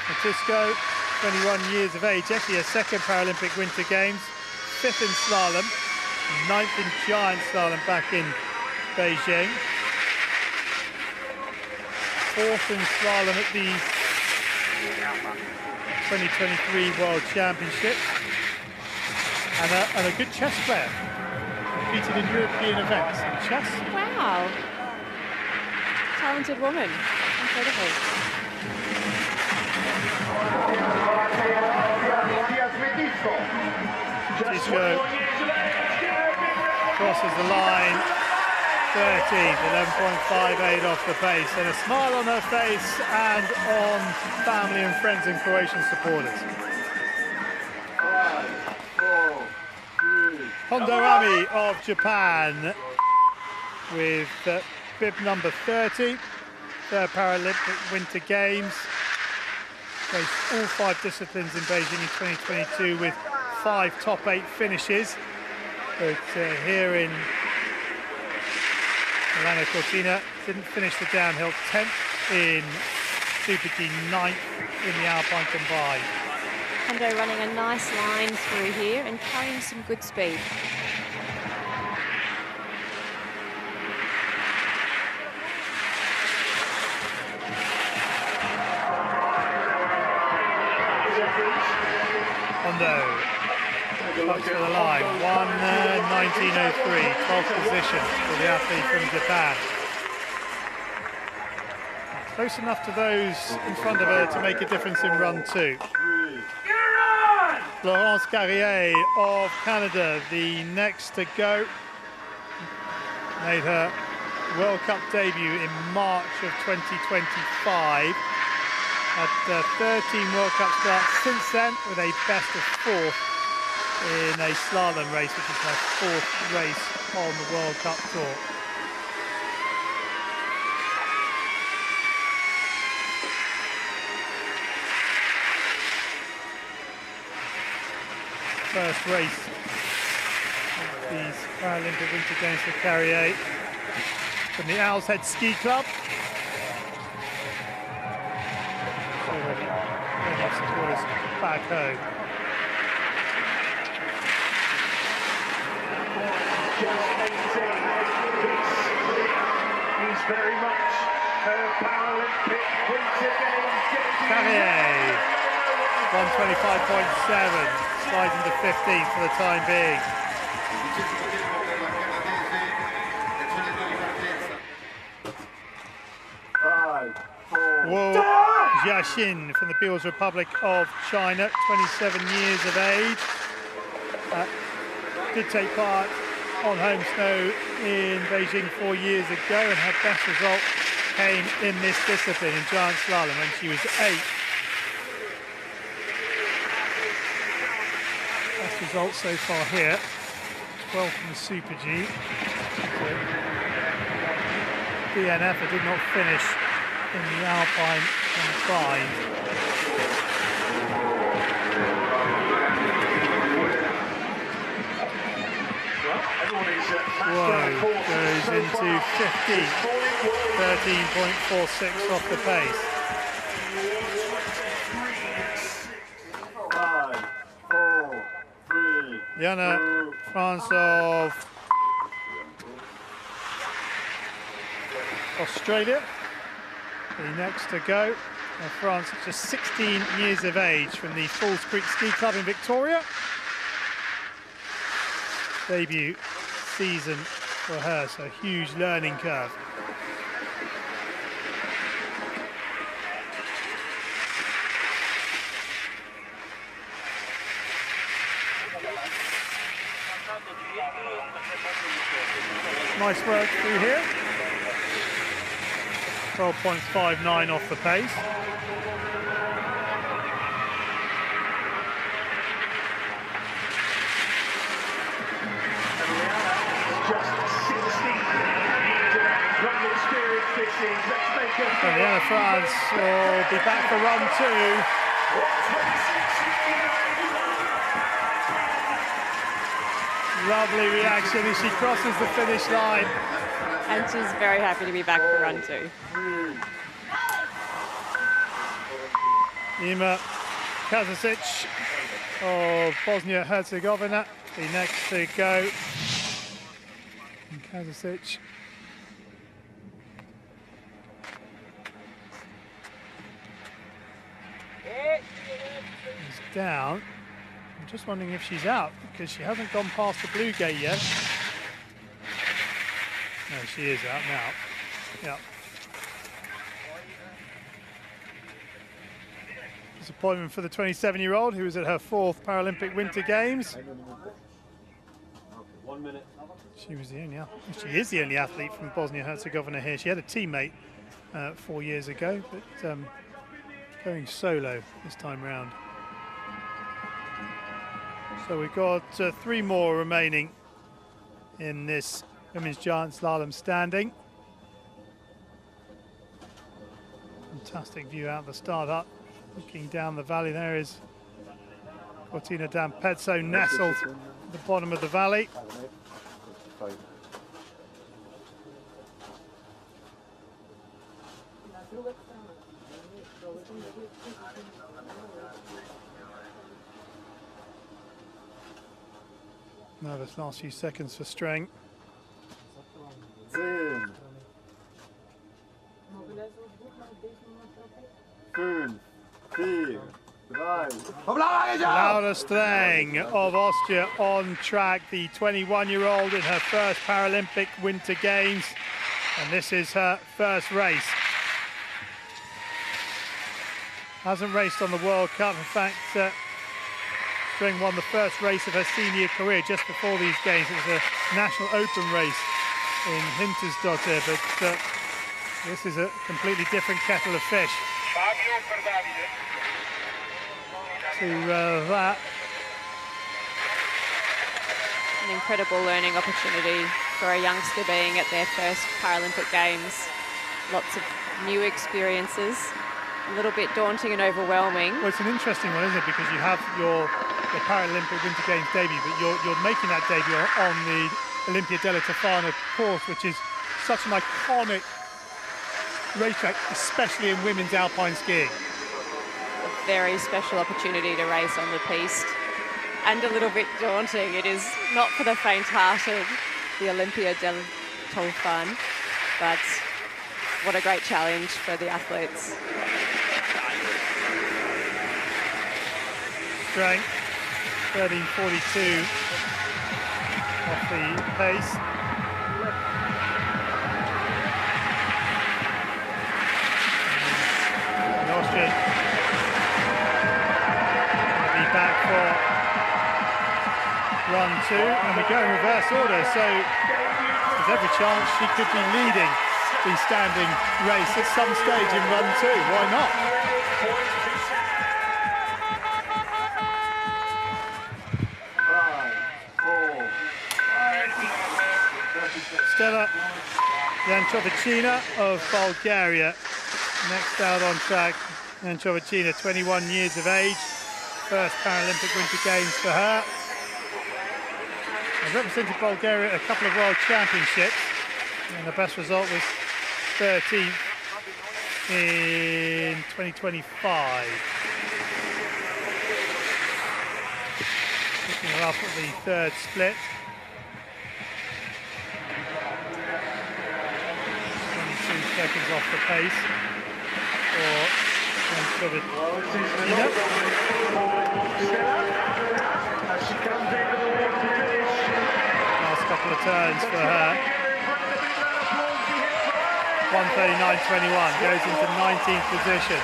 Smetitsko, 21 years of age, actually her second Paralympic Winter Games, 5th in slalom, 9th in giant slalom back in Beijing, 4th in slalom at the 2023 World Championships, and a good chess player. Competed in European events in chess. Wow. Talented woman. Incredible. Tisco crosses the line 13th, 11.58 off the pace, and a smile on her face and on family and friends and Croatian supporters. 5, 4, 3. Hondo Ami of Japan with bib number 30, third Paralympic Winter Games. Raced all 5 disciplines in Beijing in 2022 with 5 top 8 finishes. But here in Milano Cortina, didn't finish the downhill, 10th in Super G, 9th in the Alpine combined. Hondo running a nice line through here and carrying some good speed. Hondo comes to the line, 1:19.03, 12th position for the athlete from Japan. Close enough to those in front of her to make a difference in run 2. Florence Carrier of Canada, the next to go. Made her World Cup debut in March of 2025. Had 13 World Cup starts since then, with a best of 4th in a slalom race, which is her 4th race on the World Cup Tour. First race of these Paralympic Winter Games for Carrier from the Owl's Head Ski Club. Already very much towards back home. Just 18. This is very much her Paralympic Winter Games debut. Carrier, 125.7, slides into 15th for the time being. Wu Jiaxin from the People's Republic of China, 27 years of age. Did take part on home snow in Beijing 4 years ago, and her best result came in this discipline in giant slalom when she was 8. Best result so far here, 12th in the Super G. DNF, I did not finish in the Alpine combined. Whoa, goes into 15th, 13.46 off the pace. 5, 4, 3. Yana France of Australia, the next to go. France, just 16 years of age, from the Falls Creek Ski Club in Victoria. Debut season for her, so huge learning curve. Nice work through here. 12.59 off the pace. And Yana France will be back for run 2. Lovely reaction as she crosses the finish line. And she's very happy to be back for run 2. Ima Kazasic of Bosnia-Herzegovina, the next to go. And Kazasic is down. I'm just wondering if she's out, because she hasn't gone past the blue gate yet. No, she is out now. Yeah. Disappointment for the 27-year-old who was at her 4th Paralympic Winter Games. 1 minute. She is the only athlete from Bosnia-Herzegovina here. She had a teammate 4 years ago, but going solo this time round. So we've got 3 more remaining in this women's giant slalom standing. Fantastic view out the start up. Looking down the valley, there is Cortina d'Ampezzo nestled at the bottom of the valley. Now this last few seconds for strength. 10, 5, 4, 3. Laura Streng of Austria on track, the 21-year-old in her first Paralympic Winter Games, and this is her first race. Hasn't raced on the World Cup. In fact, Streng won the first race of her senior career just before these games. It was a national open race in Hintersdotter, but this is a completely different kettle of fish. To that. An incredible learning opportunity for a youngster being at their first Paralympic Games. Lots of new experiences, a little bit daunting and overwhelming. Well, it's an interesting one, isn't it? Because you have your Paralympic Winter Games debut, but you're making that debut on the Olympia della Tofana course, which is such an iconic racetrack, especially in women's alpine skiing. A very special opportunity to race on the piste, and a little bit daunting. It is not for the faint-hearted, the Olympia della Tofana, but what a great challenge for the athletes. Strength, 13:42 off the pace. And Austrian will be back for run 2, and we go in reverse order, so there's every chance she could be leading the standing race at some stage in run 2. Why not? Stella Janchovicina of Bulgaria next out on track. Janchovicina, 21 years of age, first Paralympic Winter Games for her. Has represented Bulgaria at a couple of World Championships, and the best result was 13th in 2025. Picking her up at the third split. 22 seconds off the pace for Janchovicina. Last couple of turns for her. 1:39.21, goes into 19th position.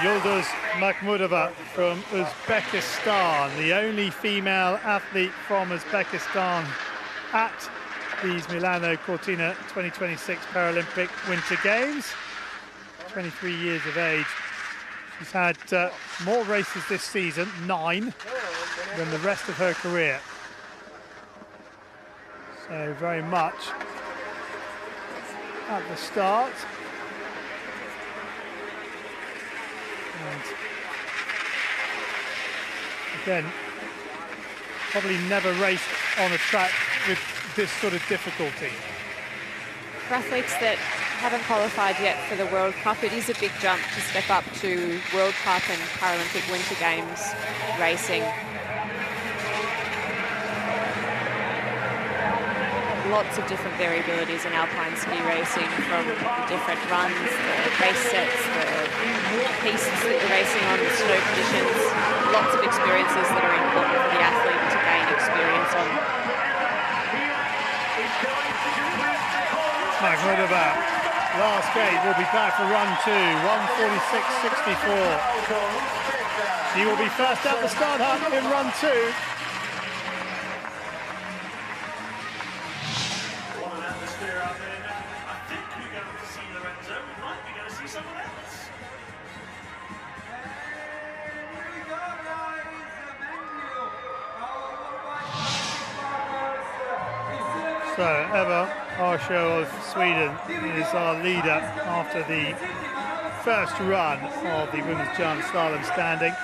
Yıldız Makhmudova from Uzbekistan, the only female athlete from Uzbekistan at these Milano Cortina 2026 Paralympic Winter Games. 23 years of age. She's had more races this season, 9, than the rest of her career. So very much at the start. And again, probably never raced on a track with this sort of difficulty. For athletes that haven't qualified yet for the World Cup, it is a big jump to step up to World Cup and Paralympic Winter Games racing. Lots of different variabilities in alpine ski racing, from the different runs, the race sets, the pistes that you're racing on, the snow conditions. Lots of experiences that are important for the athlete to gain experience on. Makhmudova last gate will be back for run 2, 1:46.64. She will be first at the start hut in run 2. What an atmosphere out there now. I think we're going to see Lorenzo. We might be going to see someone else. So Eva Arsho of Sweden is our leader after the first run of the women's giant slalom standing.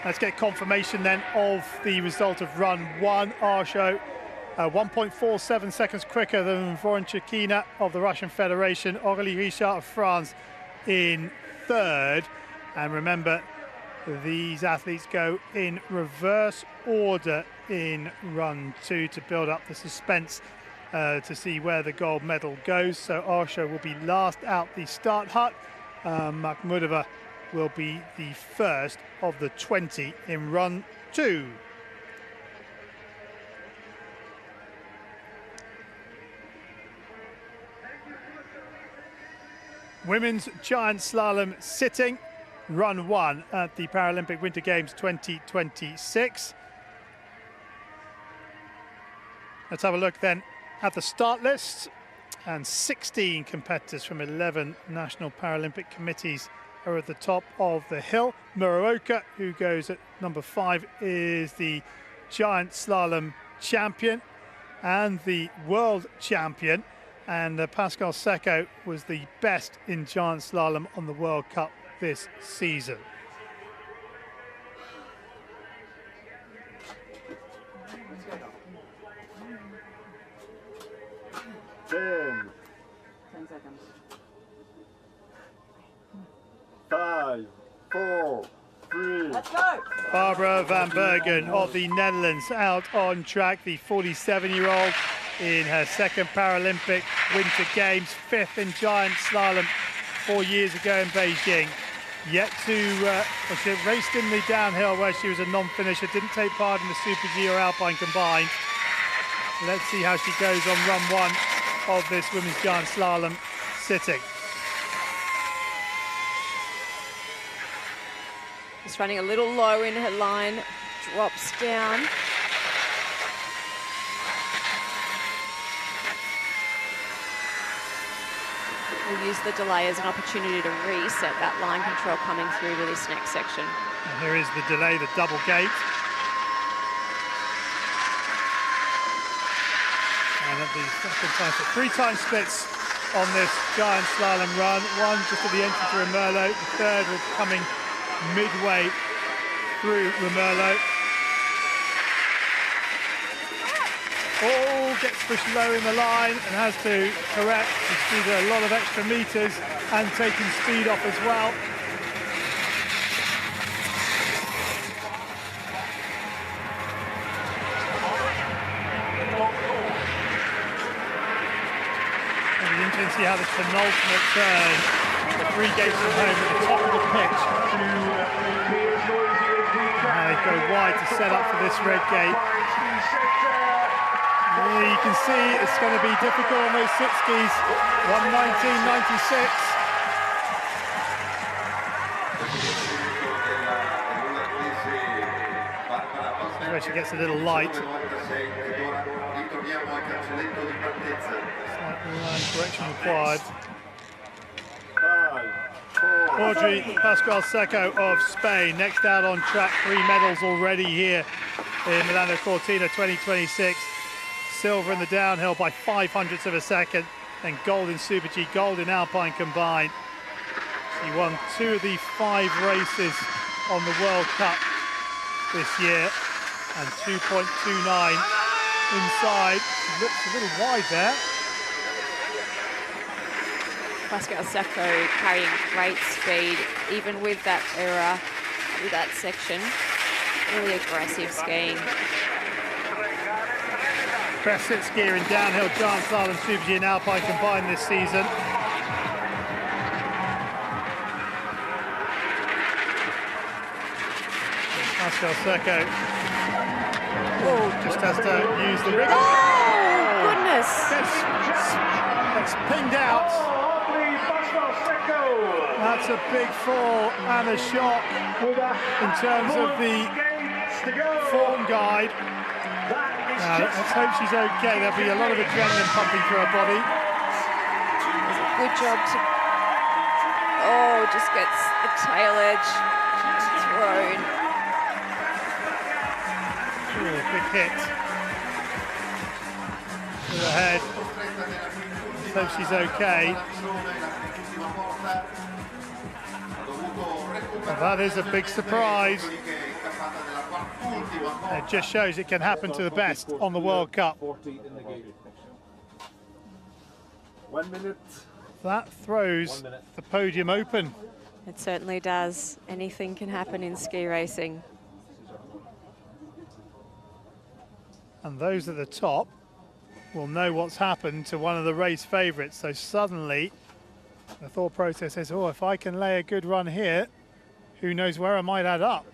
Let's get confirmation then of the result of run 1. Arsho 1.47 seconds quicker than Voronchikina of the Russian Federation. Aurélie Richard of France in 3rd. And remember, these athletes go in reverse order in run 2 to build up the suspense to see where the gold medal goes. So Arsho will be last out the start hut. Makhmudova will be the first of the 20 in run 2. Women's giant slalom sitting, run 1 at the Paralympic Winter Games 2026. Let's have a look then at the start list. And 16 competitors from 11 national Paralympic committees are at the top of the hill. Muraoka, who goes at number 5, is the giant slalom champion and the world champion. And Pascal Secco was the best in giant slalom on the World Cup this season. Ten seconds. 5, 4, 3. Let's go. Barbara van Bergen of the Netherlands out on track, the 47-year-old in her 2nd Paralympic Winter Games, 5th in giant slalom 4 years ago in Beijing. Yet to, she raced in the downhill where she was a non-finisher, didn't take part in the Super G or Alpine combined. Let's see how she goes on run 1 of this women's giant slalom sitting. Just running a little low in her line, drops down. We'll use the delay as an opportunity to reset that line control coming through to this next section. And here is the delay, the double gate. And at the second time, so 3 time splits on this giant slalom run. One just at the entry to Remerlo, the third will be coming midway through Remerlo. All gets pushed low in the line and has to correct. She's a lot of extra meters and taking speed off as well. Interesting to see how this penultimate turn, the 3 gates from home at the top of the pitch. And they go wide to set up for this red gate. Yeah, you can see it's going to be difficult on those sit skis. 1:19.96. Where she gets a little light. Line correction required. Audrey Pascual Secco of Spain, next out on track, 3 medals already here in Milano Cortina 2026. Silver in the downhill by 0.05 of a second, then gold in Super G, gold in Alpine combined. She won 2 of the 5 races on the World Cup this year, and 2.29 inside. She looks a little wide there. Pascal Secco carrying great speed, even with that error, with that section. Really aggressive skiing. Best sit skier in downhill giant slalom, Super G and Alpine combined this season. Pascal Secco just has to use the rig. Oh, goodness. That's pinged out. That's a big fall and a shock in terms of the form guide. Let's hope she's okay. There'll be a lot of adrenaline pumping through her body. Good job to... Oh, just gets the tail edge thrown. Ooh, big hit to the head. Let's hope she's okay. Well, that is a big surprise. It just shows it can happen to the best on the World Cup. 1 minute. That throws the podium open. It certainly does. Anything can happen in ski racing. And those at the top will know what's happened to one of the race favourites. So suddenly the thought process is, oh, if I can lay a good run here, who knows where I might end up.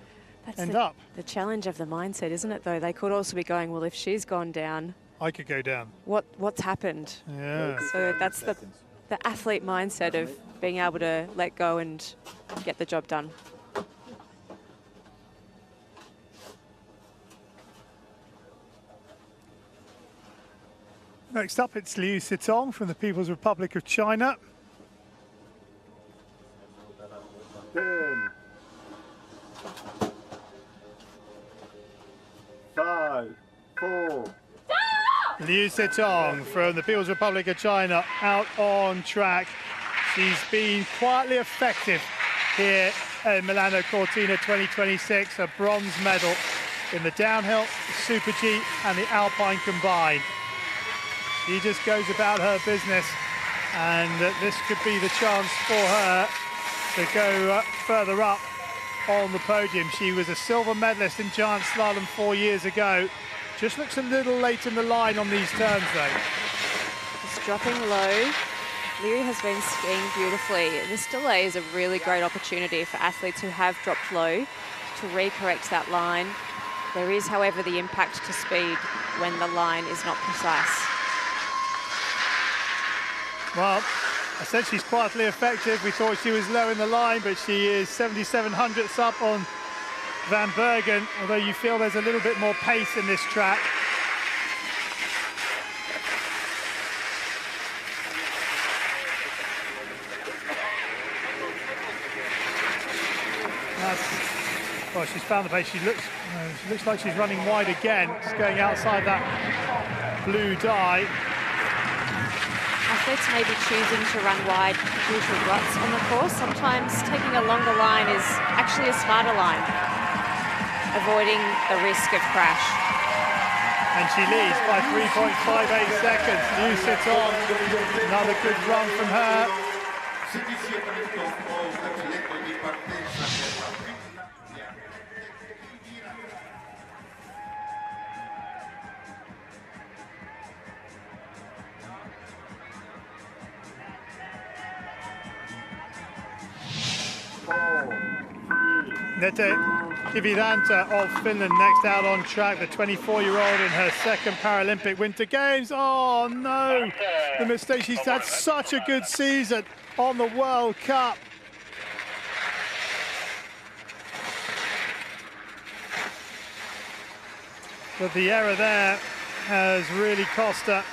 The challenge of the mindset, isn't it, though? They could also be going, well, if she's gone down, I could go down. What's happened? Yeah. So that's the athlete mindset of being able to let go and get the job done. Next up, it's Liu Sitong from the People's Republic of China. 10, 5, 4. Liu Sitong from the People's Republic of China out on track. She's been quietly effective here at Milano Cortina 2026, a bronze medal in the downhill, the Super G and the Alpine combined. She just goes about her business, and this could be the chance for her to go further up on the podium. She was a silver medalist in giant slalom 4 years ago. Just looks a little late in the line on these turns, though. Just dropping low. Liu has been skiing beautifully. This delay is a really great opportunity for athletes who have dropped low to recorrect that line. There is, however, the impact to speed when the line is not precise. Well, I said she's quietly effective. We thought she was low in the line, but she is 77 hundredths up on Van Bergen, although you feel there's a little bit more pace in this track. Well, she's found the pace. She looks like she's running wide again. She's going outside that blue dye. Athletes may be choosing to run wide due to ruts on the course. Sometimes taking a longer line is actually a smarter line, avoiding the risk of crash. And she leads by 3.58 seconds. Liu Sitong, another good run from her. Nete Kiviranta of Finland next out on track, the 24-year-old in her second Paralympic Winter Games. Oh no, the mistake. She's had such a good season on the World Cup. But the error there has really cost her.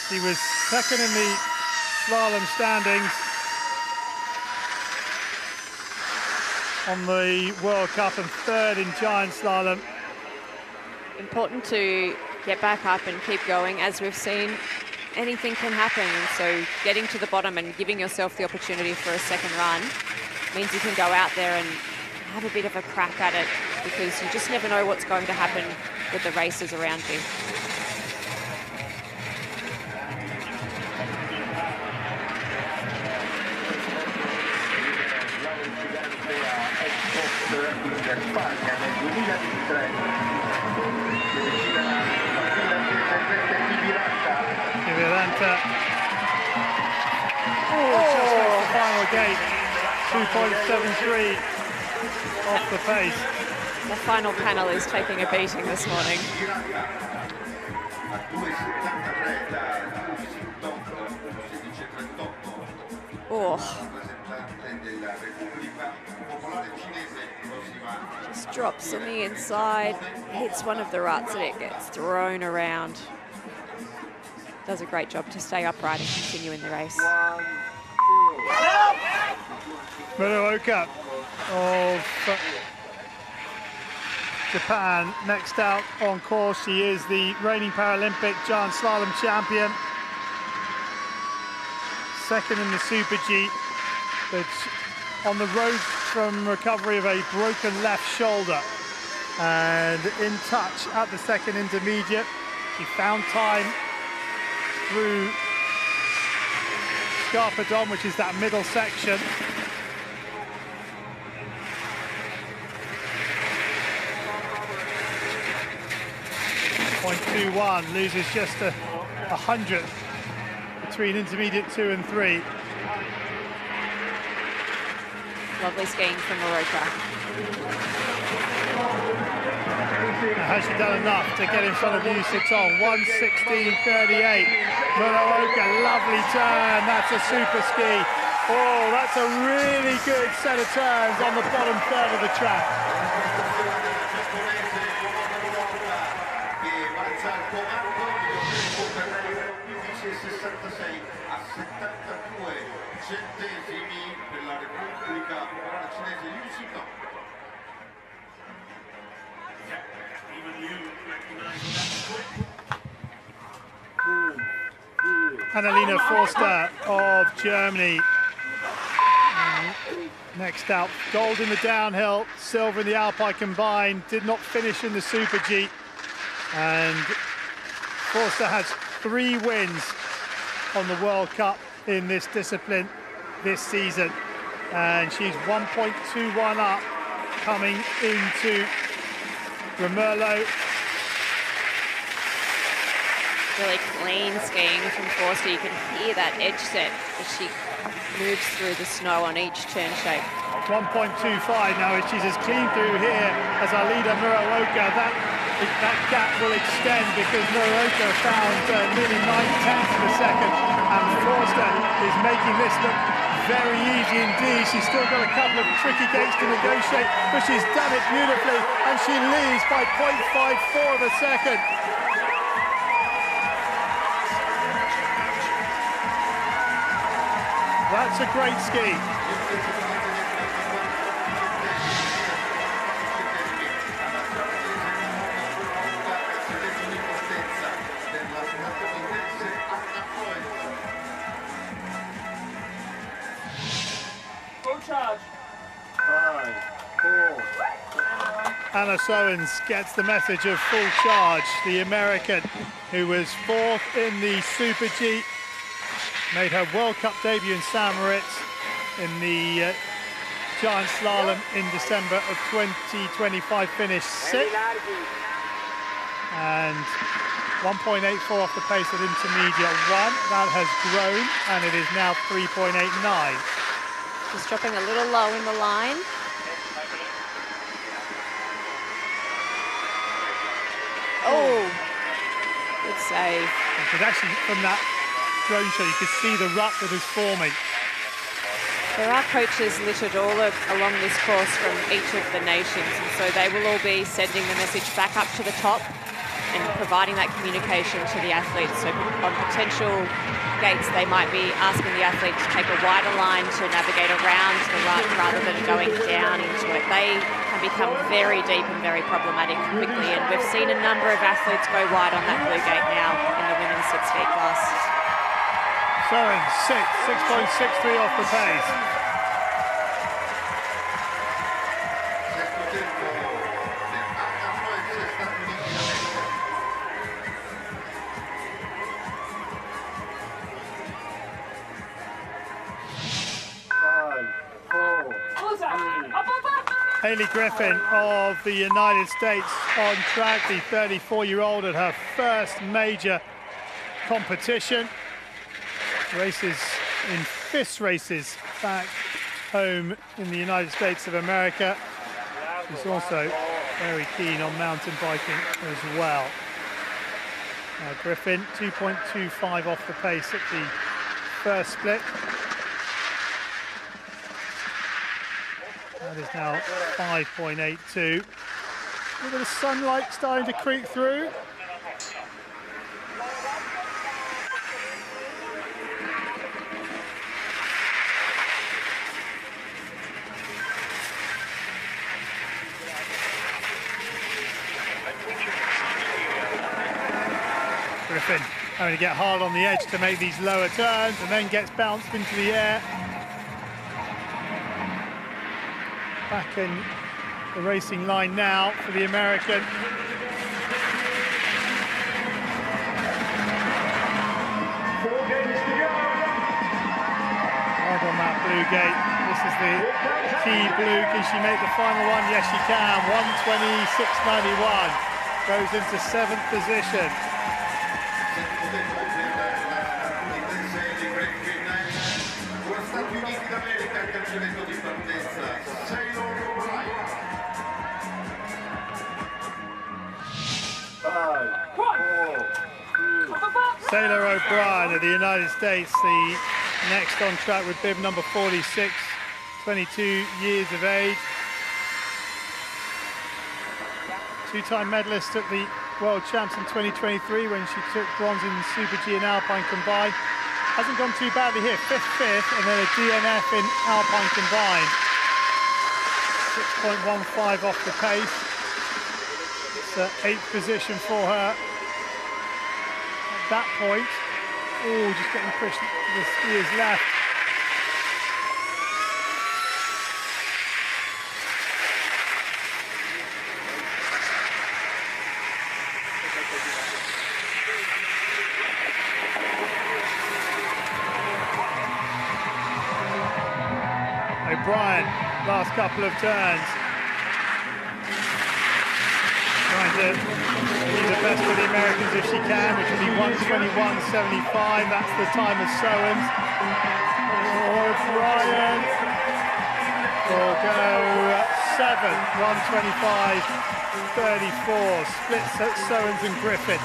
She was second in the slalom standings on the World Cup and third in giant slalom. Important to get back up and keep going. As we've seen, anything can happen. And so getting to the bottom and giving yourself the opportunity for a second run means you can go out there and have a bit of a crack at it, because you just never know what's going to happen with the racers around you. Kiviranta. Just off the final gate. 2.73 off the pace. The final panel is taking a beating this morning. a 2,73 da Washington, 16,38. Oh, Rappresentante della Repubblica Popolare Cinese, prossima. just drops on the inside, hits one of the ruts and it gets thrown around. Does a great job to stay upright and continue in the race. Muraoka of Japan next out on course. She is the reigning Paralympic giant slalom champion. Second in the Super G, but on the road from recovery of a broken left shoulder and in touch at the second intermediate. She found time through Scarpadon, which is that middle section. .21, loses just a 100 between intermediate 2 and 3. Lovely skiing from Muraoka. Has she done enough to get in front of Yu Sitong? 1:16.38. Muraoka, lovely turn. That's a super ski. Oh, that's a really good set of turns on the bottom third of the track. Per la Repubblica Popolare Cinese Yu Sitong. Even you recognise that. Annalena Forster of Germany. Next out, gold in the downhill, silver in the Alpine combined. Did not finish in the Super G. And Forster has 3 wins on the World Cup in this discipline this season, and she's 1.21 up coming into Romerlo. Really clean skiing from Forster. You can hear that edge set as she moves through the snow on each turn shape. 1.25 now, she's as clean through here as our leader Muraoka. That gap will extend because Muraoka found nearly 9/10 of a second, and Forster is making this look very easy indeed. She's still got a couple of tricky gates to negotiate, but she's done it beautifully, and she leads by 0.54 of a second. That's a great ski. Charge. 5, 4. Anna Sowens gets the message of full charge. The American, who was 4th in the Super G, made her World Cup debut in San Moritz in the giant slalom in December of 2025, finished 6th. And 1.84 off the pace at intermediate 1. That has grown, and it is now 3.89. Just dropping a little low in the line. Oh, good save. But actually, from that drone shot, you could see the rut that is forming. There are coaches littered all along this course from each of the nations, and so they will all be sending the message back up to the top and providing that communication to the athletes. So on potential gates, they might be asking the athlete to take a wider line to navigate around the rut rather than going down into it. They can become very deep and very problematic quickly, and we've seen a number of athletes go wide on that blue gate now in the women's 6 gate class. Sowens, 6.63 off the pace. Hayley Griffin of the United States on track, the 34-year-old at her first major competition. Races in FIS races back home in the United States of America. She's also very keen on mountain biking as well. Griffin, 2.25 off the pace at the first split. That is now 5.82. A little bit of sunlight starting to creep through. Griffin having to get hard on the edge to make these lower turns and then gets bounced into the air. Back in the racing line now for the American. Hard on that blue gate. This is the key blue. Can she make the final one? Yes, she can. 1:26.91. Goes into 7th position. Sailor O'Brien of the United States, the next on track with bib number 46, 22 years of age. Two-time medalist at the World Champs in 2023 when she took bronze in Super G and Alpine combined. Hasn't gone too badly here, 5th, and then a DNF in Alpine combined. 6.15 off the pace. It's 8th position for her. At that point, oh, just getting pushed to the skiers left. O'Brien, last couple of turns. Trying to do the best for the Americans if she can, which will be 1:21.75. That's the time of Sowens. O'Brien will go 7th, 1:25.34. Splits at Sowens and Griffin.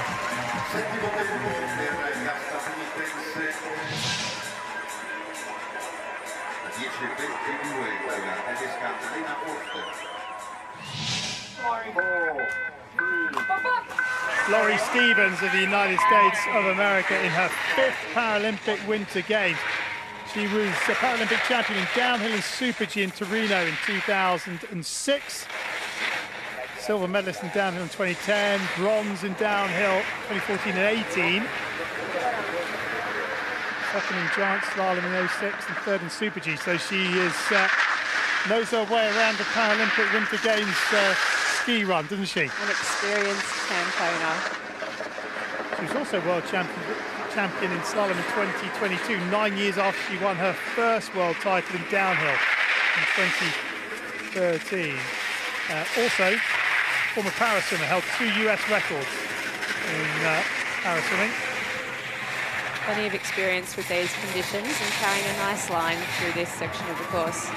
Laurie Stevens of the United States of America in her 5th Paralympic Winter Games. She was a Paralympic champion in downhill and Super G in Torino in 2006. Silver medalist in downhill in 2010, bronze in downhill 2014 and 18. Second in giant slalom in 06 and 3rd in Super G. So she is knows her way around the Paralympic Winter Games ski run, doesn't she? An experienced campaigner. She was also world champion in slalom in 2022, 9 years after she won her first world title in downhill in 2013. Also, former paraswimmer, held 2 US records in paraswimming. Plenty of experience with these conditions and carrying a nice line through this section of the course.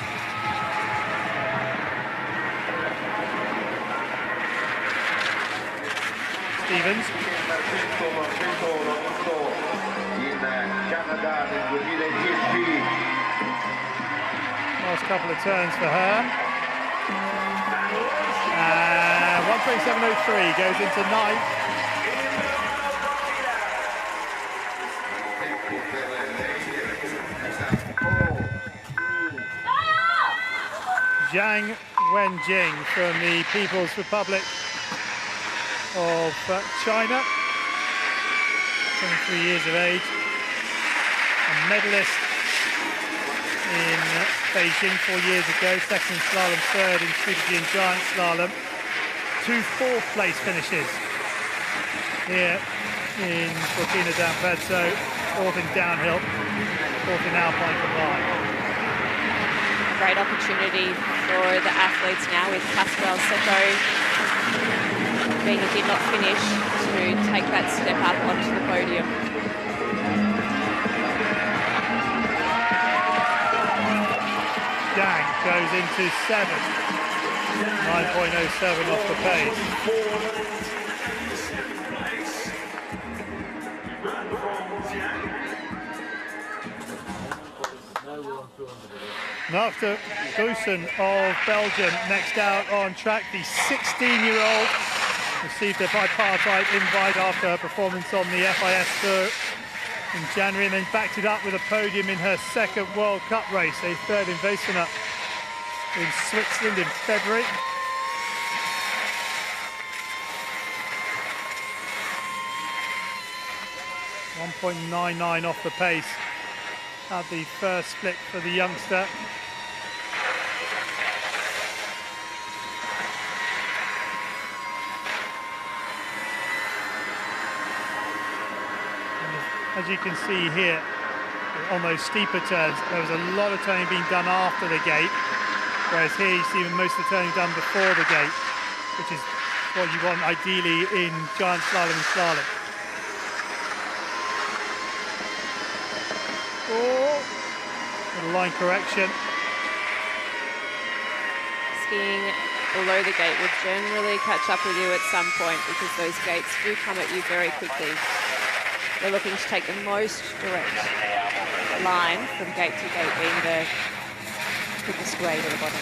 Stevens. Last couple of turns for her. 1:27.03 goes into 9th. Zhang Wenjing from the People's Republic of China, 23 years of age, a medalist in Beijing 4 years ago, 2nd in slalom, 3rd in Super G and giant slalom. 2 4th place finishes here in Cortina d'Ampezzo, 4th in downhill, 4th in Alpine combined. Great opportunity for the athletes now with Pascal Secco being a did not finish to take that step up onto the podium. Dang goes into 7th, 9.07 off the pace. After Goosen of Belgium, next out on track, the 16-year-old received a bipartite invite after her performance on the FIS Tour in January, and then backed it up with a podium in her second World Cup race, a third in Weissenau in Switzerland in February. .99 off the pace at the first split for the youngster. And as you can see here, on those steeper turns, there was a lot of turning being done after the gate, whereas here you see most of the turning done before the gate, which is what you want ideally in giant slalom and slalom. Oh, little line correction. Skiing below the gate will generally catch up with you at some point because those gates do come at you very quickly. They're looking to take the most direct line from gate to gate, being the quickest way to the bottom.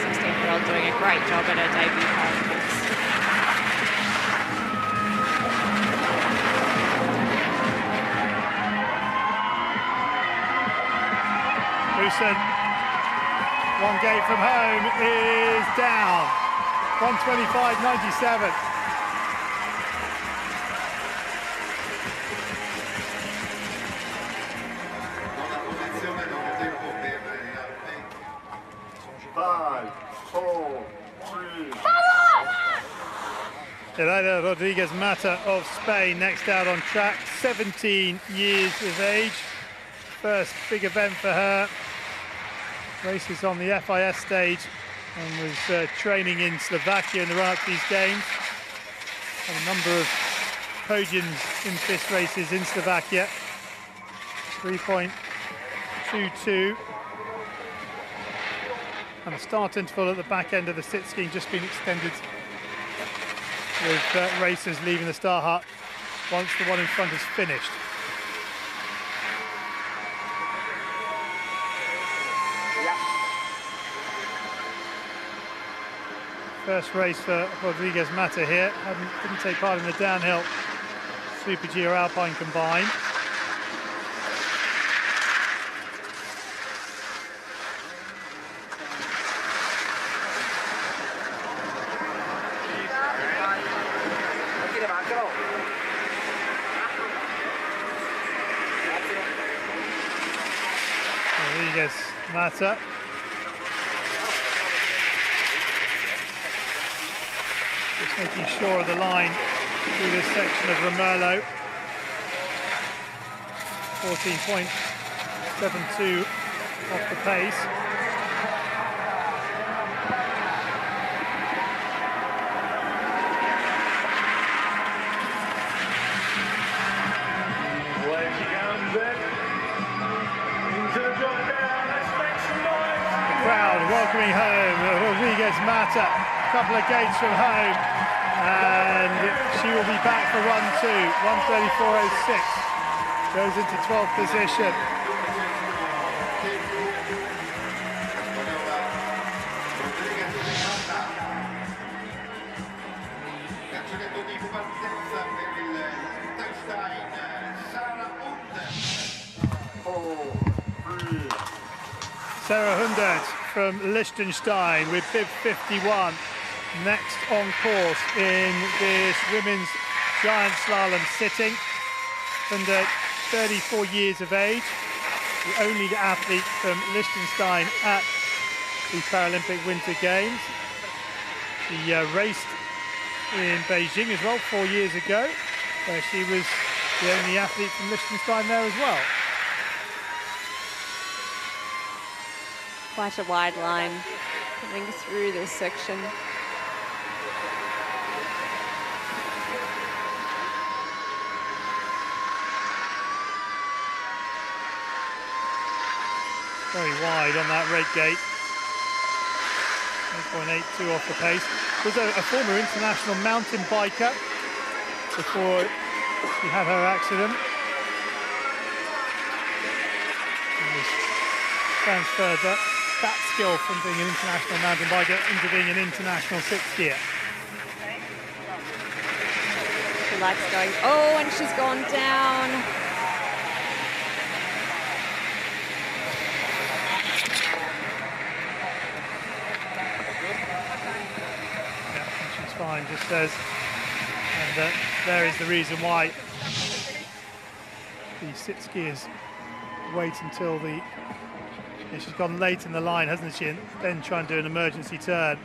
16-year-old doing a great job at her debut Paralympics. Goosen, one gate from home, is down. 125.97. Five, four, three. Elena Rodriguez Mata of Spain next out on track, 17 years of age. First big event for her. Races on the FIS stage and was training in Slovakia in the run-up to these games. Had a number of podiums in FIS races in Slovakia. 3.22. And the start interval at the back end of the sit skiing just been extended, with racers leaving the start hut once the one in front is finished. First race for Rodriguez Mata here. Didn't take part in the downhill Super G or Alpine combined. Rodriguez Mata. Just making sure of the line through this section of Romerlo. 14.72 off the pace. The crowd welcoming home Rodriguez Mata. Couple of gates from home, and she will be back for run 2. 1:34.06 goes into 12th position. Sarah Hundert from Liechtenstein with bib 51. Next on course in this women's giant slalom sitting. Under 34 years of age, the only athlete from Liechtenstein at the Paralympic Winter Games. She raced in Beijing as well 4 years ago, where she was the only athlete from Liechtenstein there as well. Quite a wide line coming through this section. Very wide on that red gate. 1.82 off the pace. Was a former international mountain biker before She had her accident. Transferred that skill from being an international mountain biker into being an international sixth skier. She likes going, oh, and she's gone down. Yeah, she's fine, just says. And there is the reason why the sit skiers wait until the... Yeah, she's gone late in the line, hasn't she? And then try and do an emergency turn.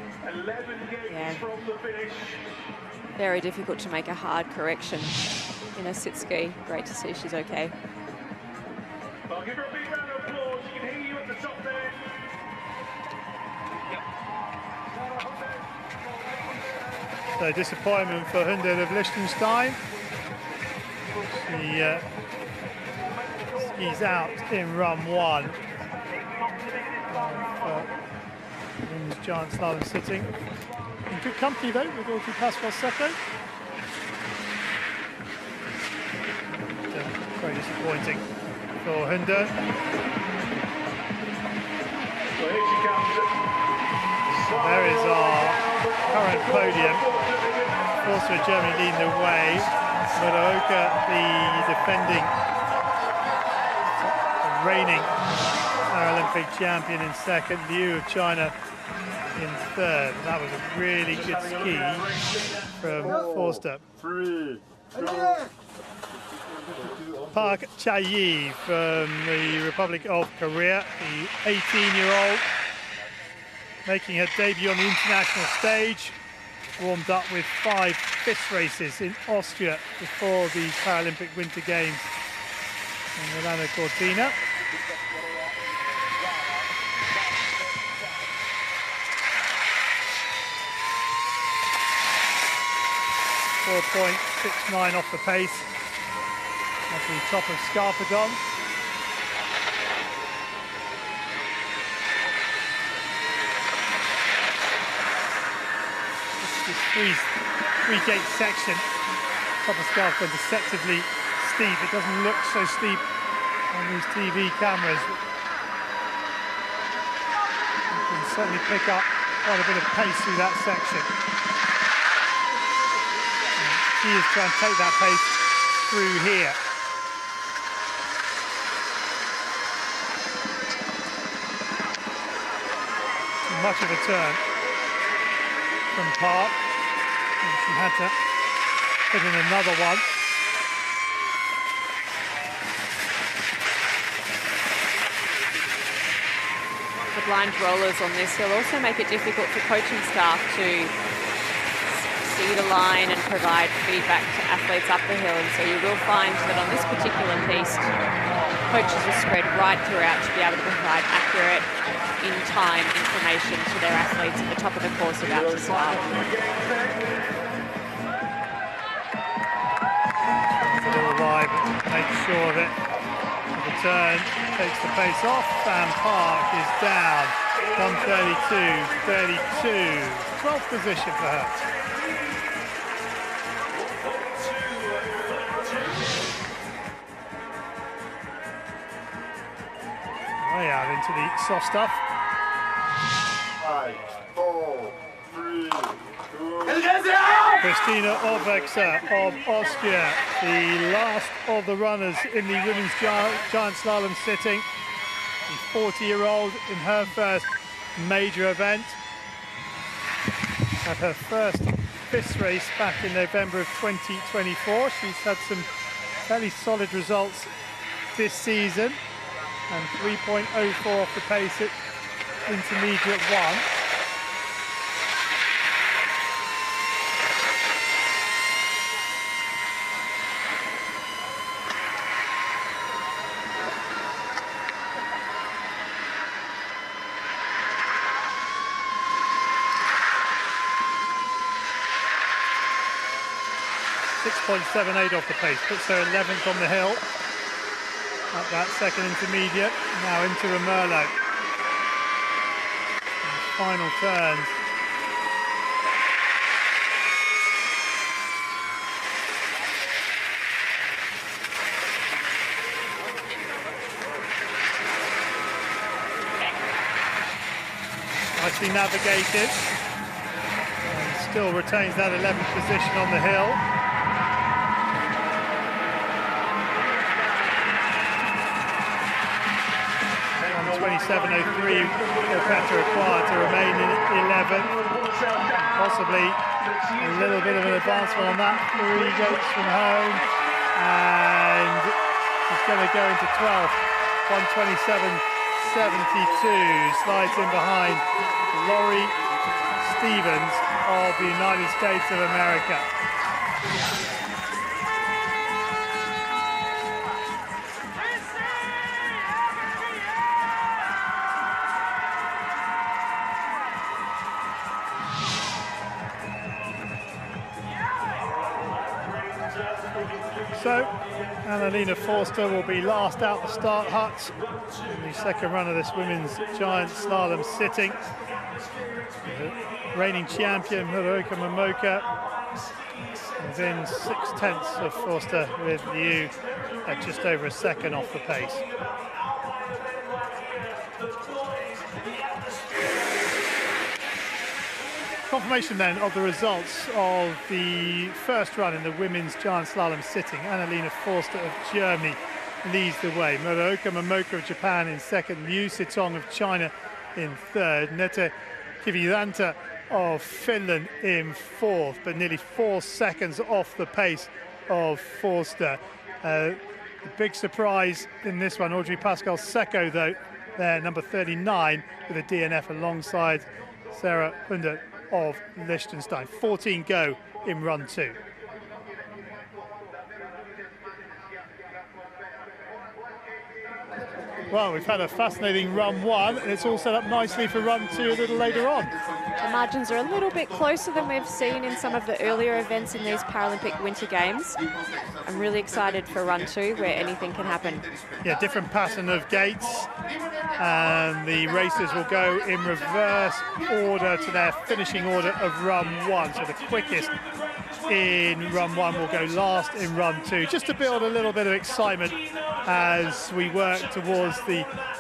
Yeah. Very difficult to make a hard correction in a sit ski. Great to see she's okay. I'll give her a big round of applause. You can hear you at the top there. So disappointment for Hunde of Liechtenstein. She skis out in run one. Women's giant slalom sitting. In good company though, with Audrey Pascal-Secco. Very disappointing for Hunde. Well, here she comes. There is our current podium. Also Germany leading the way. Muraoka, the defending, reigning Paralympic champion in second. Liu of China in third. That was a really good ski from Forster. 3, 2, Park Chae-yi from the Republic of Korea, the 18-year-old, making her debut on the international stage. Warmed up with 5 FIS races in Austria before the Paralympic Winter Games in Milano Cortina. .69 off the pace at the top of Scarpadon. This three-gate section, top of Scarpadon, deceptively steep. It doesn't look so steep on these TV cameras. You can certainly pick up quite a bit of pace through that section. She is trying to take that pace through here. Too much of a turn from Park. And she had to put in another one. The blind rollers on this hill also make it difficult for coaching staff to see the line and provide feedback to athletes up the hill, and so you will find that on this particular piste, coaches are spread right throughout to be able to provide accurate, in-time information to their athletes at the top of the course about to start. A little wide, but make sure that the turn takes the pace off, and Park is down. 1:32.32, 12th position for her. Way out into the soft stuff. 5, 4, 3, 2. Christina Orvexer of Austria, the last of the runners in the women's giant slalom sitting. The 40-year-old in her first major event. Had her first FIS race back in November of 2024. She's had some fairly solid results this season. And 3.04 off the pace at intermediate 1. 6.78 off the pace, puts her 11th on the hill at that second intermediate, now into Romerlo. Final turns. Nicely navigated. And still retains that 11th position on the hill. 27.03 or better required to remain in 11th. Possibly a little bit of an advancement on that. 3 gates from home. And he's going to go into 12th. 127.72. Slides in behind Laurie Stevens of the United States of America. So, Annalena Forster will be last out the start hut in the second run of this women's giant slalom sitting. The reigning champion Haruka Momoka within 0.6 of Forster, with Liu at just over a second off the pace. Confirmation then of the results of the first run in the women's giant slalom sitting. Annalena Forster of Germany leads the way. Muroka Momoka of Japan in second. Liu Sitong of China in third. Nete Kiviranta of Finland in fourth, but nearly 4 seconds off the pace of Forster. The big surprise in this one, Audrey Pascal-Secco, though, there, number 39, with a DNF alongside Sarah Hunde of Liechtenstein. 14 go in run 2. Well, we've had a fascinating run 1, and it's all set up nicely for run 2 a little later on. The margins are a little bit closer than we've seen in some of the earlier events in these Paralympic Winter Games. I'm really excited for run 2, where anything can happen. Yeah, different pattern of gates, and the racers will go in reverse order to their finishing order of run 1. So the quickest in run 1 will go last in run 2, just to build a little bit of excitement as we work towards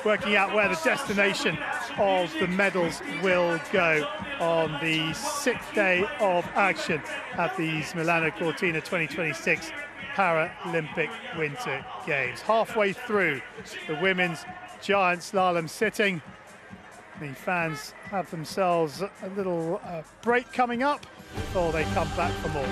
working out where the destination of the medals will go on the 6th day of action at these Milano Cortina 2026 Paralympic Winter Games. Halfway through the women's giant slalom sitting, the fans have themselves a little break coming up before they come back for more.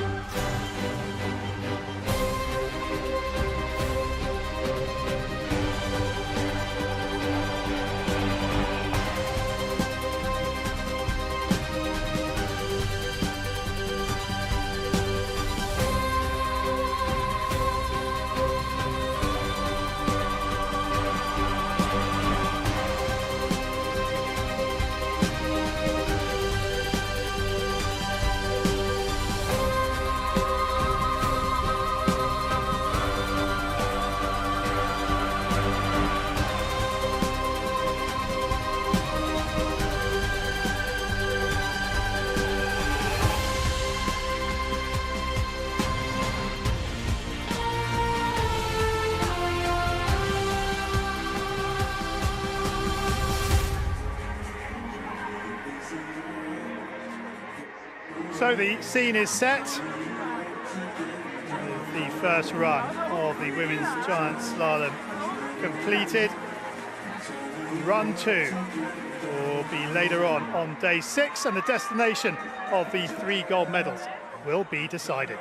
So the scene is set with the first run of the women's giant slalom completed. Run 2 will be later on day 6, and the destination of the 3 gold medals will be decided.